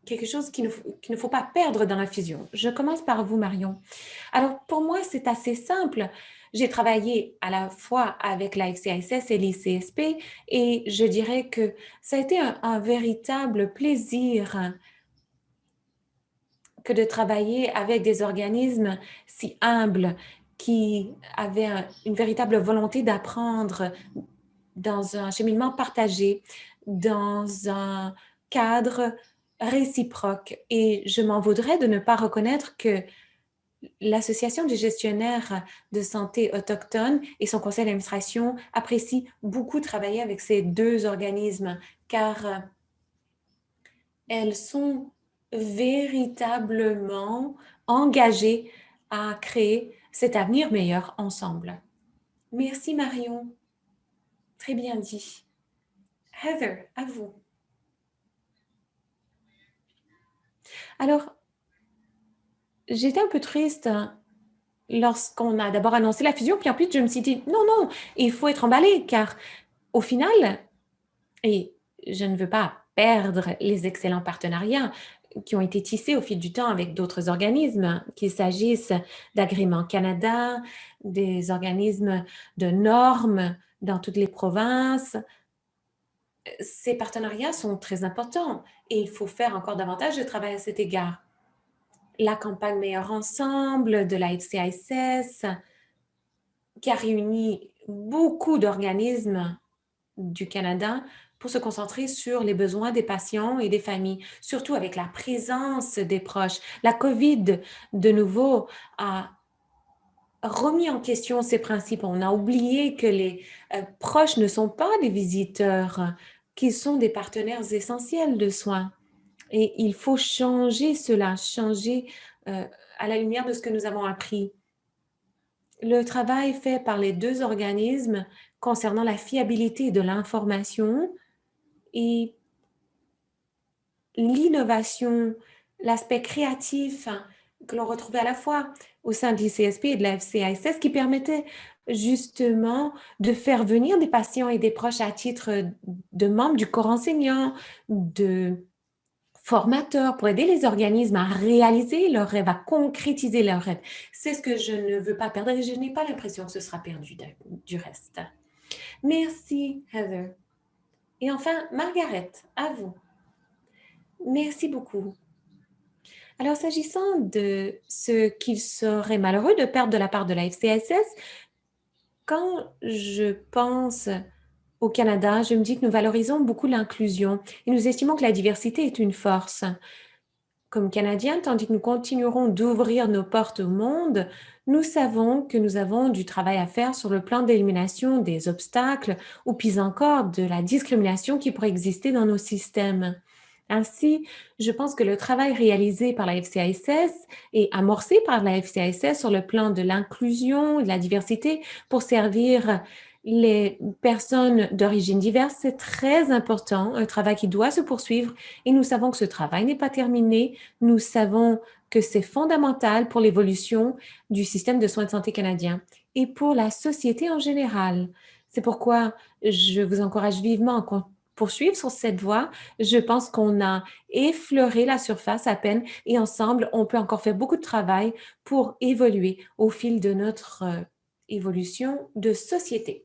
quelque chose qu'il ne faut pas perdre dans la fusion. Je commence par vous, Marion. Alors, pour moi, c'est assez simple. J'ai travaillé à la fois avec la FCISS et les CSP et je dirais que ça a été un véritable plaisir que de travailler avec des organismes si humbles qui avaient une véritable volonté d'apprendre dans un cheminement partagé, dans un cadre réciproque. Et je m'en voudrais de ne pas reconnaître que l'Association des gestionnaires de santé autochtones et son conseil d'administration apprécient beaucoup travailler avec ces deux organismes car elles sont véritablement engagées à créer cet avenir meilleur ensemble. Merci Marion. Très bien dit. Heather, à vous. Alors, j'étais un peu triste lorsqu'on a d'abord annoncé la fusion, puis ensuite je me suis dit, non, non, il faut être emballé, car au final, et je ne veux pas perdre les excellents partenariats qui ont été tissés au fil du temps avec d'autres organismes, qu'il s'agisse d'Agrément Canada, des organismes de normes dans toutes les provinces. Ces partenariats sont très importants et il faut faire encore davantage de travail à cet égard. La campagne Meilleur Ensemble de la FCISS, qui a réuni beaucoup d'organismes du Canada pour se concentrer sur les besoins des patients et des familles, surtout avec la présence des proches. La COVID, de nouveau, a remis en question ces principes. On a oublié que les proches ne sont pas des visiteurs, qu'ils sont des partenaires essentiels de soins. Et il faut changer cela, changer à la lumière de ce que nous avons appris. Le travail fait par les deux organismes concernant la fiabilité de l'information et l'innovation, l'aspect créatif que l'on retrouvait à la fois au sein de l'ICSP et de la FCISS qui permettait justement de faire venir des patients et des proches à titre de membres du corps enseignant, de formateurs pour aider les organismes à réaliser leurs rêves, à concrétiser leurs rêves. C'est ce que je ne veux pas perdre et je n'ai pas l'impression que ce sera perdu du reste. Merci, Heather. Et enfin, Margaret, à vous. Merci beaucoup. Alors, s'agissant de ce qu'il serait malheureux de perdre de la part de la FCSS, quand je pense au Canada, je me dis que nous valorisons beaucoup l'inclusion et nous estimons que la diversité est une force. Comme Canadiens, tandis que nous continuerons d'ouvrir nos portes au monde, nous savons que nous avons du travail à faire sur le plan d'élimination des obstacles ou pis encore de la discrimination qui pourrait exister dans nos systèmes. Ainsi, je pense que le travail réalisé par la FCASS et amorcé par la FCASS sur le plan de l'inclusion et de la diversité pour servir les personnes d'origine diverse, c'est très important, un travail qui doit se poursuivre et nous savons que ce travail n'est pas terminé. Nous savons que c'est fondamental pour l'évolution du système de soins de santé canadien et pour la société en général. C'est pourquoi je vous encourage vivement à poursuivre sur cette voie. Je pense qu'on a effleuré la surface à peine et ensemble, on peut encore faire beaucoup de travail pour évoluer au fil de notre évolution de société.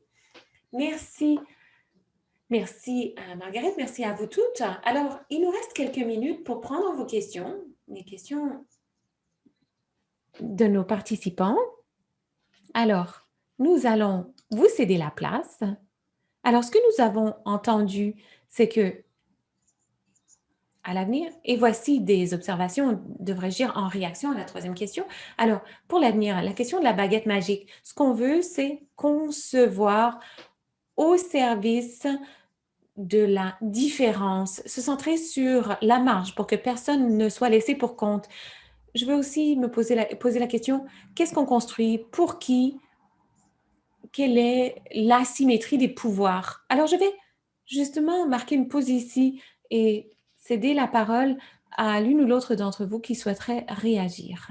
Merci. Merci à Margaret, merci à vous toutes. Alors, il nous reste quelques minutes pour prendre vos questions, les questions de nos participants. Alors, nous allons vous céder la place. Alors, ce que nous avons entendu, c'est que à l'avenir, et voici des observations, devrais-je dire, en réaction à la troisième question. Alors, pour l'avenir, la question de la baguette magique, ce qu'on veut, c'est concevoir au service de la différence, se centrer sur la marge pour que personne ne soit laissé pour compte. Je veux aussi me poser la question, qu'est-ce qu'on construit? Pour qui? Quelle est l'asymétrie des pouvoirs? Alors, je vais justement marquer une pause ici et céder la parole à l'une ou l'autre d'entre vous qui souhaiterait réagir.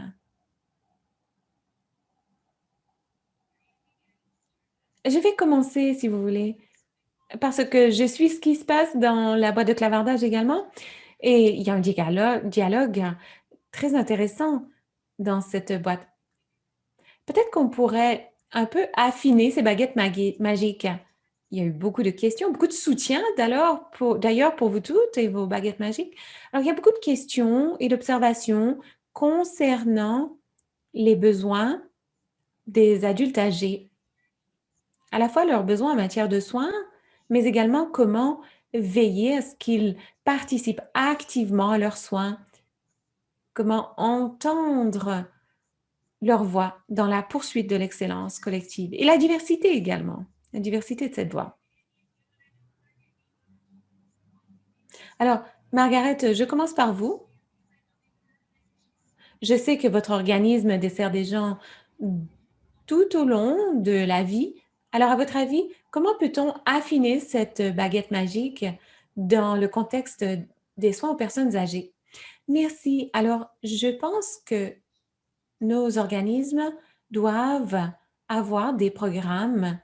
Je vais commencer, si vous voulez, parce que je suis ce qui se passe dans la boîte de clavardage également. Et il y a un dialogue très intéressant dans cette boîte. Peut-être qu'on pourrait un peu affiner ces baguettes magiques. Il y a eu beaucoup de questions, beaucoup de soutien d'ailleurs pour vous toutes et vos baguettes magiques. Alors, il y a beaucoup de questions et d'observations concernant les besoins des adultes âgés, à la fois leurs besoins en matière de soins, mais également comment veiller à ce qu'ils participent activement à leurs soins, comment entendre leur voix dans la poursuite de l'excellence collective et la diversité également, la diversité de cette voix. Alors, Margaret, je commence par vous. Je sais que votre organisme dessert des gens tout au long de la vie. Alors, à votre avis, comment peut-on affiner cette baguette magique dans le contexte des soins aux personnes âgées? Merci. Alors, je pense que nos organismes doivent avoir des programmes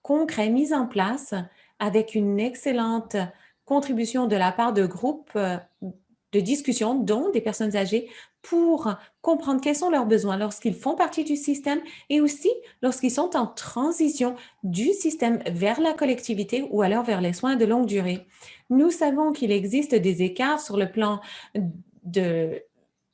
concrets mis en place avec une excellente contribution de la part de groupes de discussion, dont des personnes âgées, pour comprendre quels sont leurs besoins lorsqu'ils font partie du système et aussi lorsqu'ils sont en transition du système vers la collectivité ou alors vers les soins de longue durée. Nous savons qu'il existe des écarts sur le plan de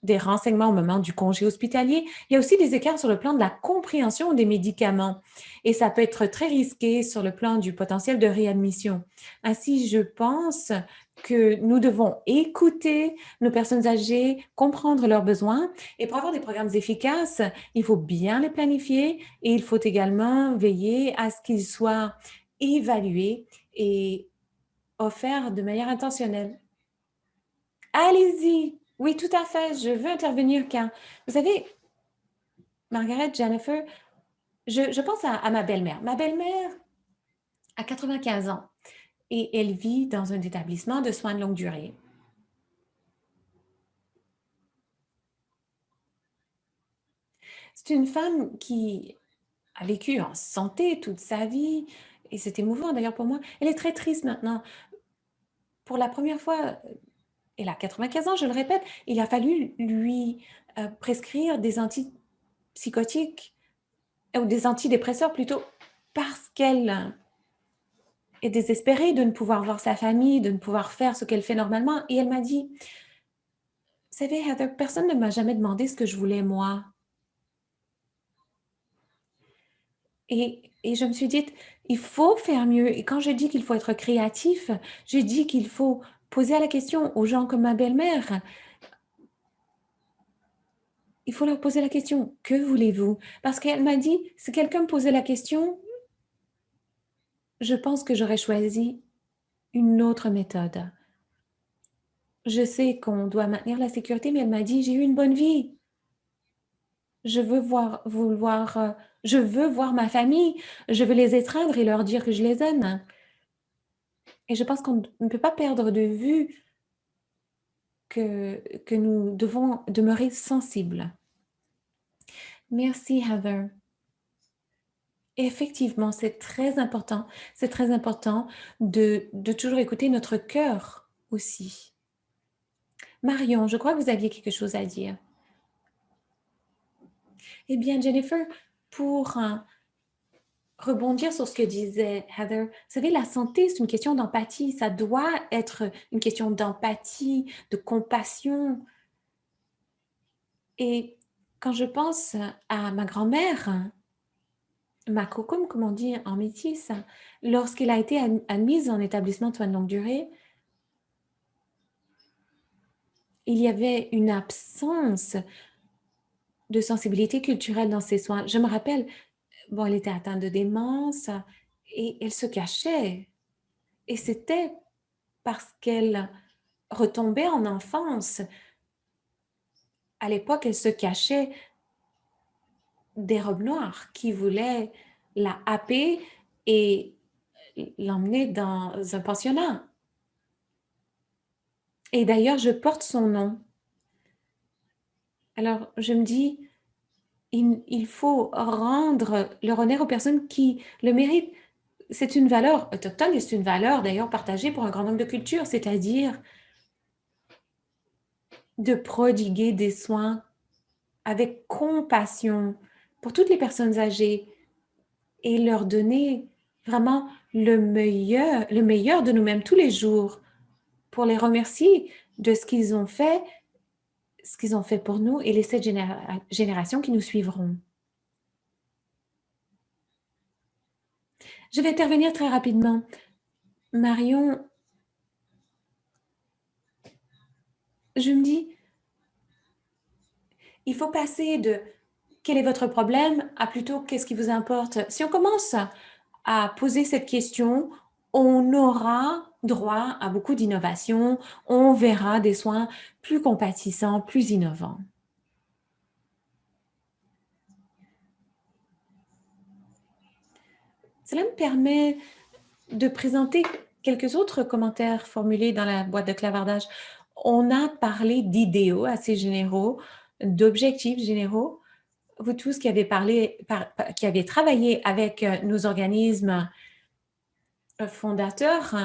des renseignements au moment du congé hospitalier. Il y a aussi des écarts sur le plan de la compréhension des médicaments et ça peut être très risqué sur le plan du potentiel de réadmission. Ainsi, je pense que nous devons écouter nos personnes âgées, comprendre leurs besoins et pour avoir des programmes efficaces, il faut bien les planifier et il faut également veiller à ce qu'ils soient évalués et offerts de manière intentionnelle. Allez-y. Oui, tout à fait. Je veux intervenir car, vous savez, Margaret, Jennifer, je pense à ma belle-mère. Ma belle-mère a 95 ans et elle vit dans un établissement de soins de longue durée. C'est une femme qui a vécu en santé toute sa vie et c'est émouvant d'ailleurs pour moi. Elle est très triste maintenant. Pour la première fois, elle a 95 ans, je le répète, il a fallu lui prescrire des antipsychotiques ou des antidépresseurs plutôt parce qu'elle est désespérée de ne pouvoir voir sa famille, de ne pouvoir faire ce qu'elle fait normalement. Et elle m'a dit, savez, Heather, personne ne m'a jamais demandé ce que je voulais moi. Et je me suis dit, il faut faire mieux. Et quand je dis qu'il faut être créatif, je dis qu'il faut poser la question aux gens comme ma belle-mère. Il faut leur poser la question, que voulez-vous? Parce qu'elle m'a dit, si quelqu'un me posait la question, je pense que j'aurais choisi une autre méthode. Je sais qu'on doit maintenir la sécurité, mais elle m'a dit, j'ai eu une bonne vie. Je veux voir ma famille. Je veux les étreindre et leur dire que je les aime. Et je pense qu'on ne peut pas perdre de vue que nous devons demeurer sensibles. Merci, Heather. Effectivement, c'est très important. C'est très important de toujours écouter notre cœur aussi. Marion, je crois que vous aviez quelque chose à dire. Eh bien, Jennifer, pour rebondir sur ce que disait Heather, vous savez, la santé, c'est une question d'empathie. Ça doit être une question d'empathie, de compassion. Et quand je pense à ma grand-mère, ma cocoum, comme on dit en métis, lorsqu'elle a été admise en établissement de soins de longue durée, il y avait une absence de sensibilité culturelle dans ses soins. Je me rappelle, bon, elle était atteinte de démence et elle se cachait. Et c'était parce qu'elle retombait en enfance. À l'époque, elle se cachait des robes noires qui voulaient la happer et l'emmener dans un pensionnat. Et d'ailleurs, je porte son nom. Alors, je me dis, il faut rendre le honneur aux personnes qui le méritent. C'est une valeur autochtone et c'est une valeur d'ailleurs partagée pour un grand nombre de cultures, c'est-à-dire de prodiguer des soins avec compassion pour toutes les personnes âgées et leur donner vraiment le meilleur de nous-mêmes tous les jours pour les remercier de ce qu'ils ont fait pour nous et les 7 générations qui nous suivront. Je vais intervenir très rapidement. Marion, je me dis, il faut passer de quel est votre problème à plutôt qu'est-ce qui vous importe. Si on commence à poser cette question, on aura droit à beaucoup d'innovation, on verra des soins plus compatissants, plus innovants. Cela me permet de présenter quelques autres commentaires formulés dans la boîte de clavardage. On a parlé d'idéaux assez généraux, d'objectifs généraux. Vous tous qui avez qui avez travaillé avec nos organismes fondateurs,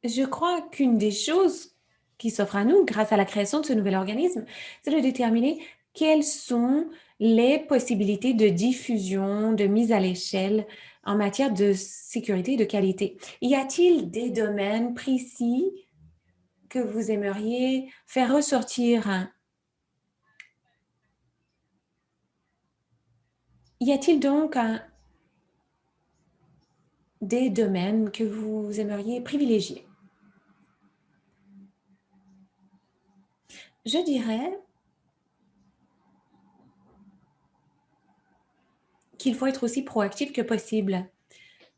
je crois qu'une des choses qui s'offre à nous grâce à la création de ce nouvel organisme, c'est de déterminer quelles sont les possibilités de diffusion, de mise à l'échelle en matière de sécurité et de qualité. Y a-t-il des domaines précis que vous aimeriez faire ressortir? Y a-t-il donc des domaines que vous aimeriez privilégier? Je dirais qu'il faut être aussi proactif que possible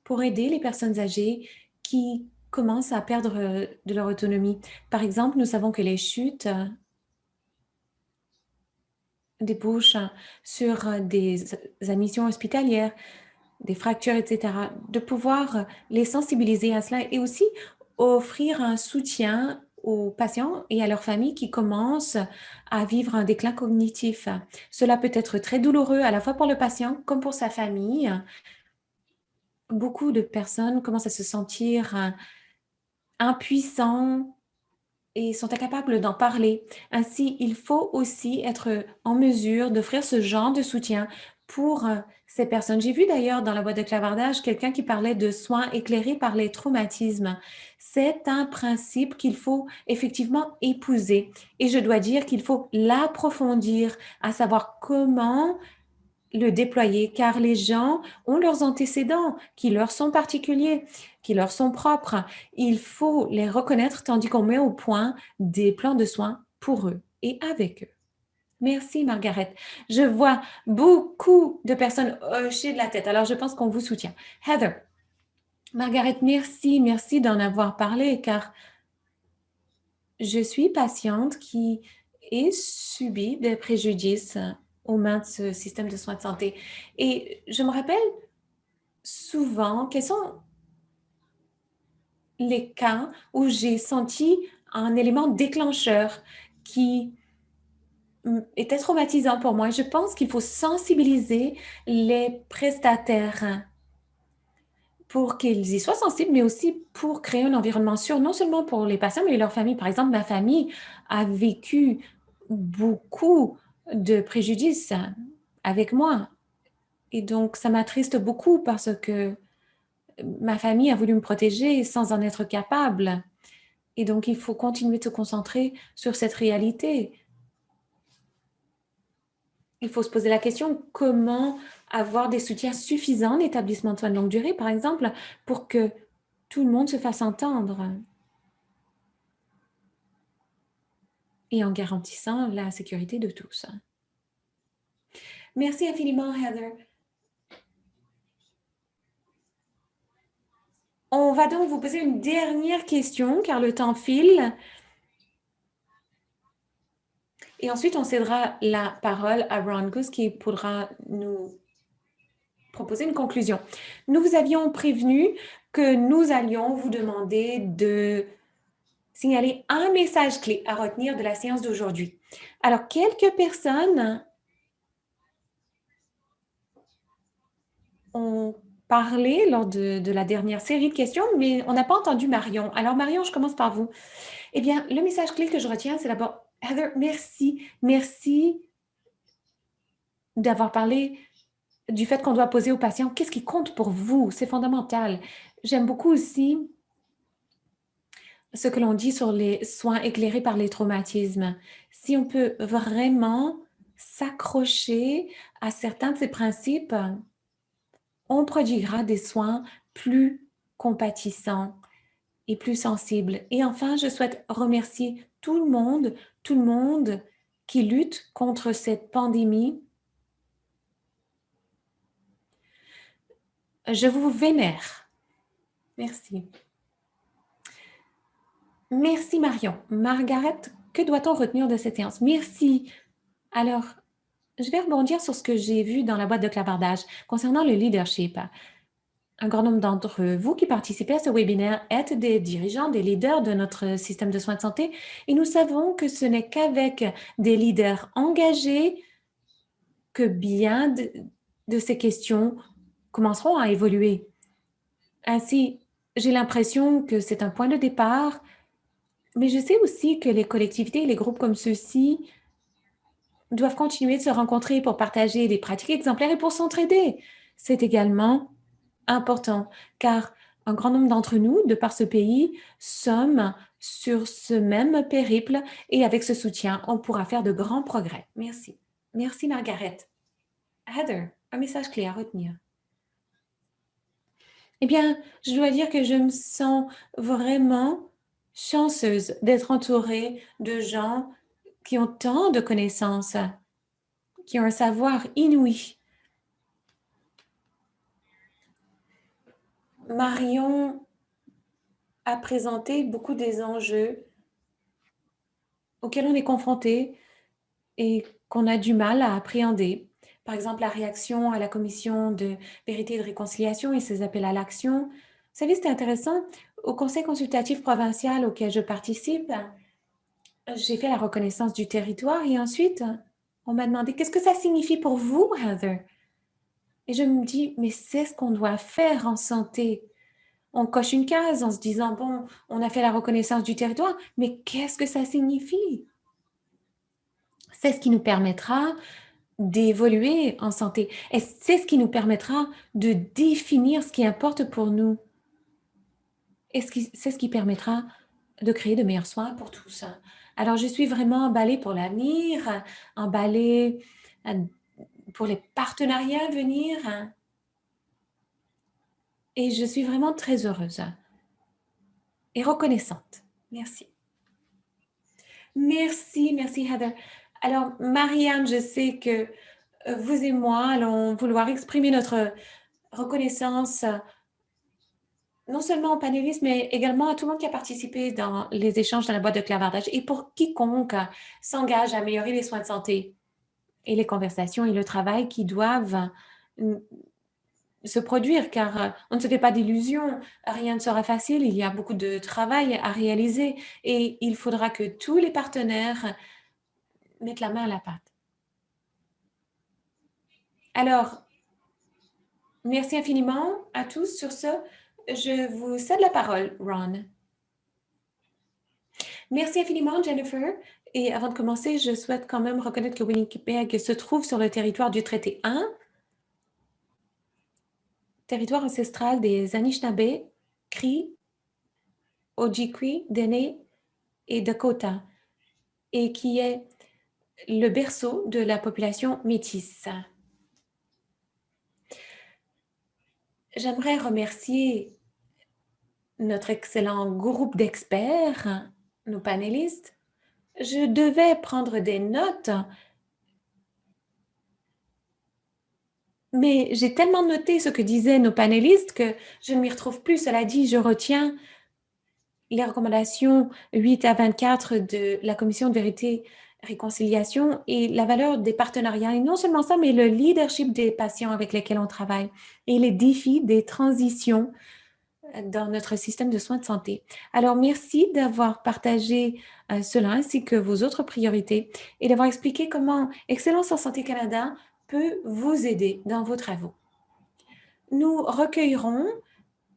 pour aider les personnes âgées qui commencent à perdre de leur autonomie. Par exemple, nous savons que les chutes débouchent sur des admissions hospitalières, des fractures, etc. De pouvoir les sensibiliser à cela et aussi offrir un soutien aux patients et à leurs familles qui commencent à vivre un déclin cognitif. Cela peut être très douloureux à la fois pour le patient comme pour sa famille. Beaucoup de personnes commencent à se sentir impuissants et sont incapables d'en parler. Ainsi, il faut aussi être en mesure d'offrir ce genre de soutien pour ces personnes. J'ai vu d'ailleurs dans la boîte de clavardage quelqu'un qui parlait de soins éclairés par les traumatismes. C'est un principe qu'il faut effectivement épouser et je dois dire qu'il faut l'approfondir, à savoir comment le déployer, car les gens ont leurs antécédents qui leur sont particuliers, qui leur sont propres. Il faut les reconnaître tandis qu'on met au point des plans de soins pour eux et avec eux. Merci, Margaret. Je vois beaucoup de personnes hocher de la tête. Alors, je pense qu'on vous soutient. Heather, Margaret, merci d'en avoir parlé, car je suis patiente qui ait subi des préjudices aux mains de ce système de soins de santé. Et je me rappelle souvent quels sont les cas où j'ai senti un élément déclencheur qui était traumatisant pour moi. Je pense qu'il faut sensibiliser les prestataires pour qu'ils y soient sensibles, mais aussi pour créer un environnement sûr, non seulement pour les patients, mais leur famille. Par exemple, ma famille a vécu beaucoup de préjudices avec moi. Et donc, ça m'attriste beaucoup parce que ma famille a voulu me protéger sans en être capable. Et donc, il faut continuer de se concentrer sur cette réalité. Il faut se poser la question, comment avoir des soutiens suffisants en établissement de soins de longue durée, par exemple, pour que tout le monde se fasse entendre et en garantissant la sécurité de tous. Merci infiniment, Heather. On va donc vous poser une dernière question, car le temps file. Et ensuite, on cédera la parole à Ron Goose qui pourra nous proposer une conclusion. Nous vous avions prévenu que nous allions vous demander de signaler un message clé à retenir de la séance d'aujourd'hui. Alors, quelques personnes ont parlé lors de la dernière série de questions, mais on n'a pas entendu Marion. Alors, Marion, je commence par vous. Eh bien, le message clé que je retiens, c'est d'abord, Heather, merci d'avoir parlé du fait qu'on doit poser aux patients qu'est-ce qui compte pour vous. C'est fondamental. J'aime beaucoup aussi ce que l'on dit sur les soins éclairés par les traumatismes. Si on peut vraiment s'accrocher à certains de ces principes, on prodiguera des soins plus compatissants et plus sensibles. Et enfin, je souhaite remercier tout le monde qui lutte contre cette pandémie. Je vous vénère. Merci. Merci Marion. Margaret, que doit-on retenir de cette séance? Merci. Alors, je vais rebondir sur ce que j'ai vu dans la boîte de clavardage concernant le leadership. Un grand nombre d'entre vous qui participez à ce webinaire êtes des dirigeants, des leaders de notre système de soins de santé et nous savons que ce n'est qu'avec des leaders engagés que bien de ces questions commenceront à évoluer. Ainsi, j'ai l'impression que c'est un point de départ, mais je sais aussi que les collectivités et les groupes comme ceux-ci doivent continuer de se rencontrer pour partager des pratiques exemplaires et pour s'entraider. C'est également important car un grand nombre d'entre nous, de par ce pays, sommes sur ce même périple et avec ce soutien, on pourra faire de grands progrès. Merci. Merci, Margaret. Heather, un message clé à retenir. Eh bien, je dois dire que je me sens vraiment chanceuse d'être entourée de gens qui ont tant de connaissances, qui ont un savoir inouï. Marion a présenté beaucoup des enjeux auxquels on est confronté et qu'on a du mal à appréhender. Par exemple, la réaction à la commission de vérité et de réconciliation et ses appels à l'action. Vous savez, c'était intéressant. Au conseil consultatif provincial auquel je participe, j'ai fait la reconnaissance du territoire et ensuite, on m'a demandé qu'est-ce que ça signifie pour vous, Heather? Et je me dis, mais c'est ce qu'on doit faire en santé. On coche une case en se disant, bon, on a fait la reconnaissance du territoire, mais qu'est-ce que ça signifie? C'est ce qui nous permettra d'évoluer en santé. Et c'est ce qui nous permettra de définir ce qui importe pour nous. Et c'est ce qui permettra de créer de meilleurs soins pour tous. Alors, je suis vraiment emballée pour l'avenir, emballée euh, pour les partenariats à venir. Et je suis vraiment très heureuse et reconnaissante. Merci. Merci, merci Heather. Alors, Marianne, je sais que vous et moi allons vouloir exprimer notre reconnaissance non seulement aux panélistes, mais également à tout le monde qui a participé dans les échanges dans la boîte de clavardage et pour quiconque s'engage à améliorer les soins de santé et les conversations et le travail qui doivent se produire, car on ne se fait pas d'illusions, rien ne sera facile, il y a beaucoup de travail à réaliser et il faudra que tous les partenaires mettent la main à la pâte. Alors, merci infiniment à tous. Sur ce, je vous cède la parole, Ron. Merci infiniment, Jennifer. Et avant de commencer, je souhaite quand même reconnaître que Winnipeg se trouve sur le territoire du traité 1, territoire ancestral des Anishinaabe, Cri, Ojibwe, Dene et Dakota, et qui est le berceau de la population métisse. J'aimerais remercier notre excellent groupe d'experts, nos panélistes. Je devais prendre des notes, mais j'ai tellement noté ce que disaient nos panélistes que je ne m'y retrouve plus. Cela dit, je retiens les recommandations 8 à 24 de la Commission de vérité réconciliation et la valeur des partenariats. Et non seulement ça, mais le leadership des patients avec lesquels on travaille et les défis des transitions dans notre système de soins de santé. Alors, merci d'avoir partagé cela ainsi que vos autres priorités et d'avoir expliqué comment Excellence en Santé Canada peut vous aider dans vos travaux. Nous recueillerons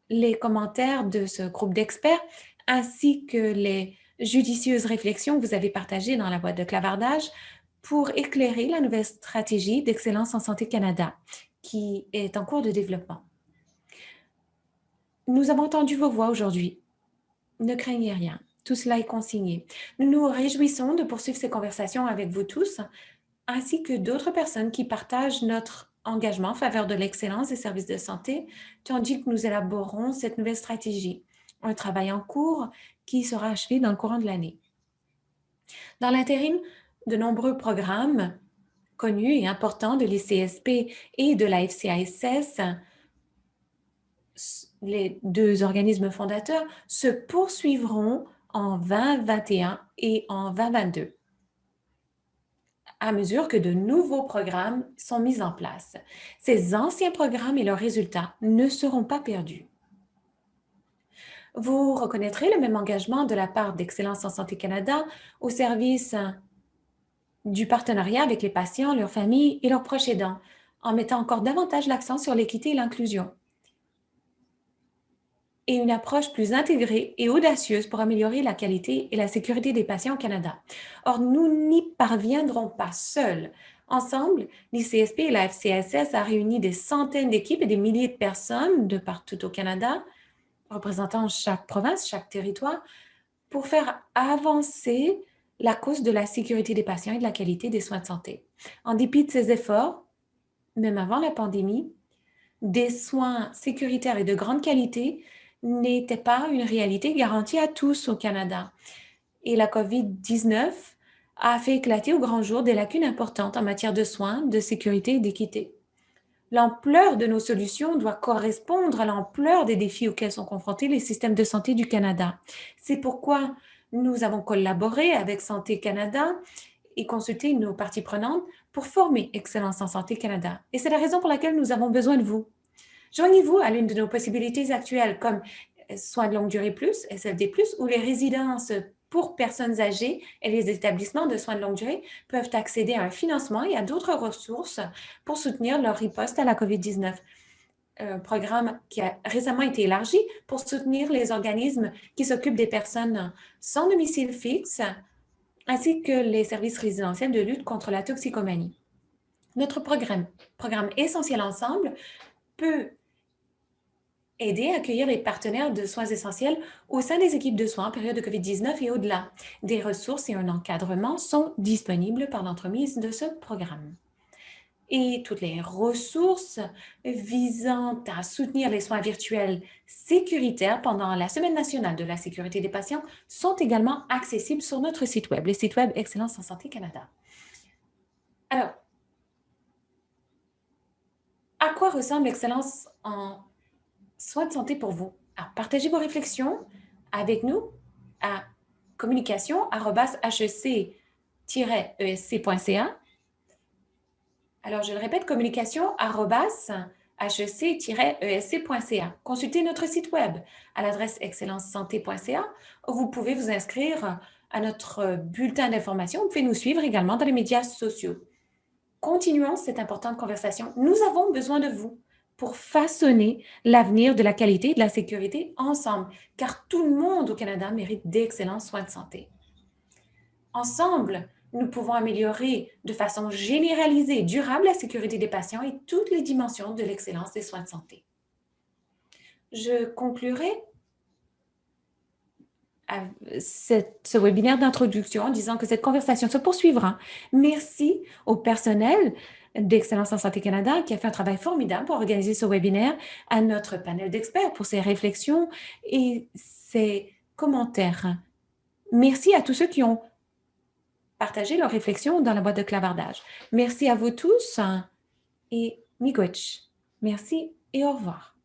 les commentaires de ce groupe d'experts ainsi que les judicieuses réflexions que vous avez partagées dans la boîte de clavardage pour éclairer la nouvelle stratégie d'Excellence en Santé Canada qui est en cours de développement. Nous avons entendu vos voix aujourd'hui. Ne craignez rien. Tout cela est consigné. Nous nous réjouissons de poursuivre ces conversations avec vous tous, ainsi que d'autres personnes qui partagent notre engagement en faveur de l'excellence des services de santé, tandis que nous élaborons cette nouvelle stratégie. Un travail en cours qui sera achevé dans le courant de l'année. Dans l'intérim, de nombreux programmes connus et importants de l'ICSP et de la FCISS, les deux organismes fondateurs, se poursuivront en 2021 et en 2022 à mesure que de nouveaux programmes sont mis en place. Ces anciens programmes et leurs résultats ne seront pas perdus. Vous reconnaîtrez le même engagement de la part d'Excellence en Santé Canada au service du partenariat avec les patients, leurs familles et leurs proches aidants, en mettant encore davantage l'accent sur l'équité et l'inclusion et une approche plus intégrée et audacieuse pour améliorer la qualité et la sécurité des patients au Canada. Or, nous n'y parviendrons pas seuls. Ensemble, l'ICSP et la FCSS a réuni des centaines d'équipes et des milliers de personnes de partout au Canada, représentant chaque province, chaque territoire, pour faire avancer la cause de la sécurité des patients et de la qualité des soins de santé. En dépit de ces efforts, même avant la pandémie, des soins sécuritaires et de grande qualité n'était pas une réalité garantie à tous au Canada. Et la COVID-19 a fait éclater au grand jour des lacunes importantes en matière de soins, de sécurité et d'équité. L'ampleur de nos solutions doit correspondre à l'ampleur des défis auxquels sont confrontés les systèmes de santé du Canada. C'est pourquoi nous avons collaboré avec Santé Canada et consulté nos parties prenantes pour former Excellence en Santé Canada. Et c'est la raison pour laquelle nous avons besoin de vous. Joignez-vous à l'une de nos possibilités actuelles comme soins de longue durée plus, SLD+, ou les résidences pour personnes âgées et les établissements de soins de longue durée peuvent accéder à un financement et à d'autres ressources pour soutenir leur riposte à la COVID-19. Un programme qui a récemment été élargi pour soutenir les organismes qui s'occupent des personnes sans domicile fixe, ainsi que les services résidentiels de lutte contre la toxicomanie. Notre programme Essentiel Ensemble peut aider à accueillir les partenaires de soins essentiels au sein des équipes de soins en période de COVID-19 et au-delà. Des ressources et un encadrement sont disponibles par l'entremise de ce programme. Et toutes les ressources visant à soutenir les soins virtuels sécuritaires pendant la Semaine nationale de la sécurité des patients sont également accessibles sur notre site web, le site web Excellence en santé Canada. Alors, à quoi ressemble l'excellence en soins de santé pour vous? Alors, partagez vos réflexions avec nous à communication@hec-esc.ca. Alors, je le répète, communication@hec-esc.ca. Consultez notre site web à l'adresse excellencesanté.ca où vous pouvez vous inscrire à notre bulletin d'information. Vous pouvez nous suivre également dans les médias sociaux. Continuons cette importante conversation. Nous avons besoin de vous pour façonner l'avenir de la qualité et de la sécurité ensemble, car tout le monde au Canada mérite d'excellents soins de santé. Ensemble, nous pouvons améliorer de façon généralisée et durable la sécurité des patients et toutes les dimensions de l'excellence des soins de santé. Je conclurai ce webinaire d'introduction en disant que cette conversation se poursuivra. Merci au personnel d'Excellence en santé Canada qui a fait un travail formidable pour organiser ce webinaire, à notre panel d'experts pour ses réflexions et ses commentaires. Merci à tous ceux qui ont partagé leurs réflexions dans la boîte de clavardage. Merci à vous tous et miigwech. Merci et au revoir.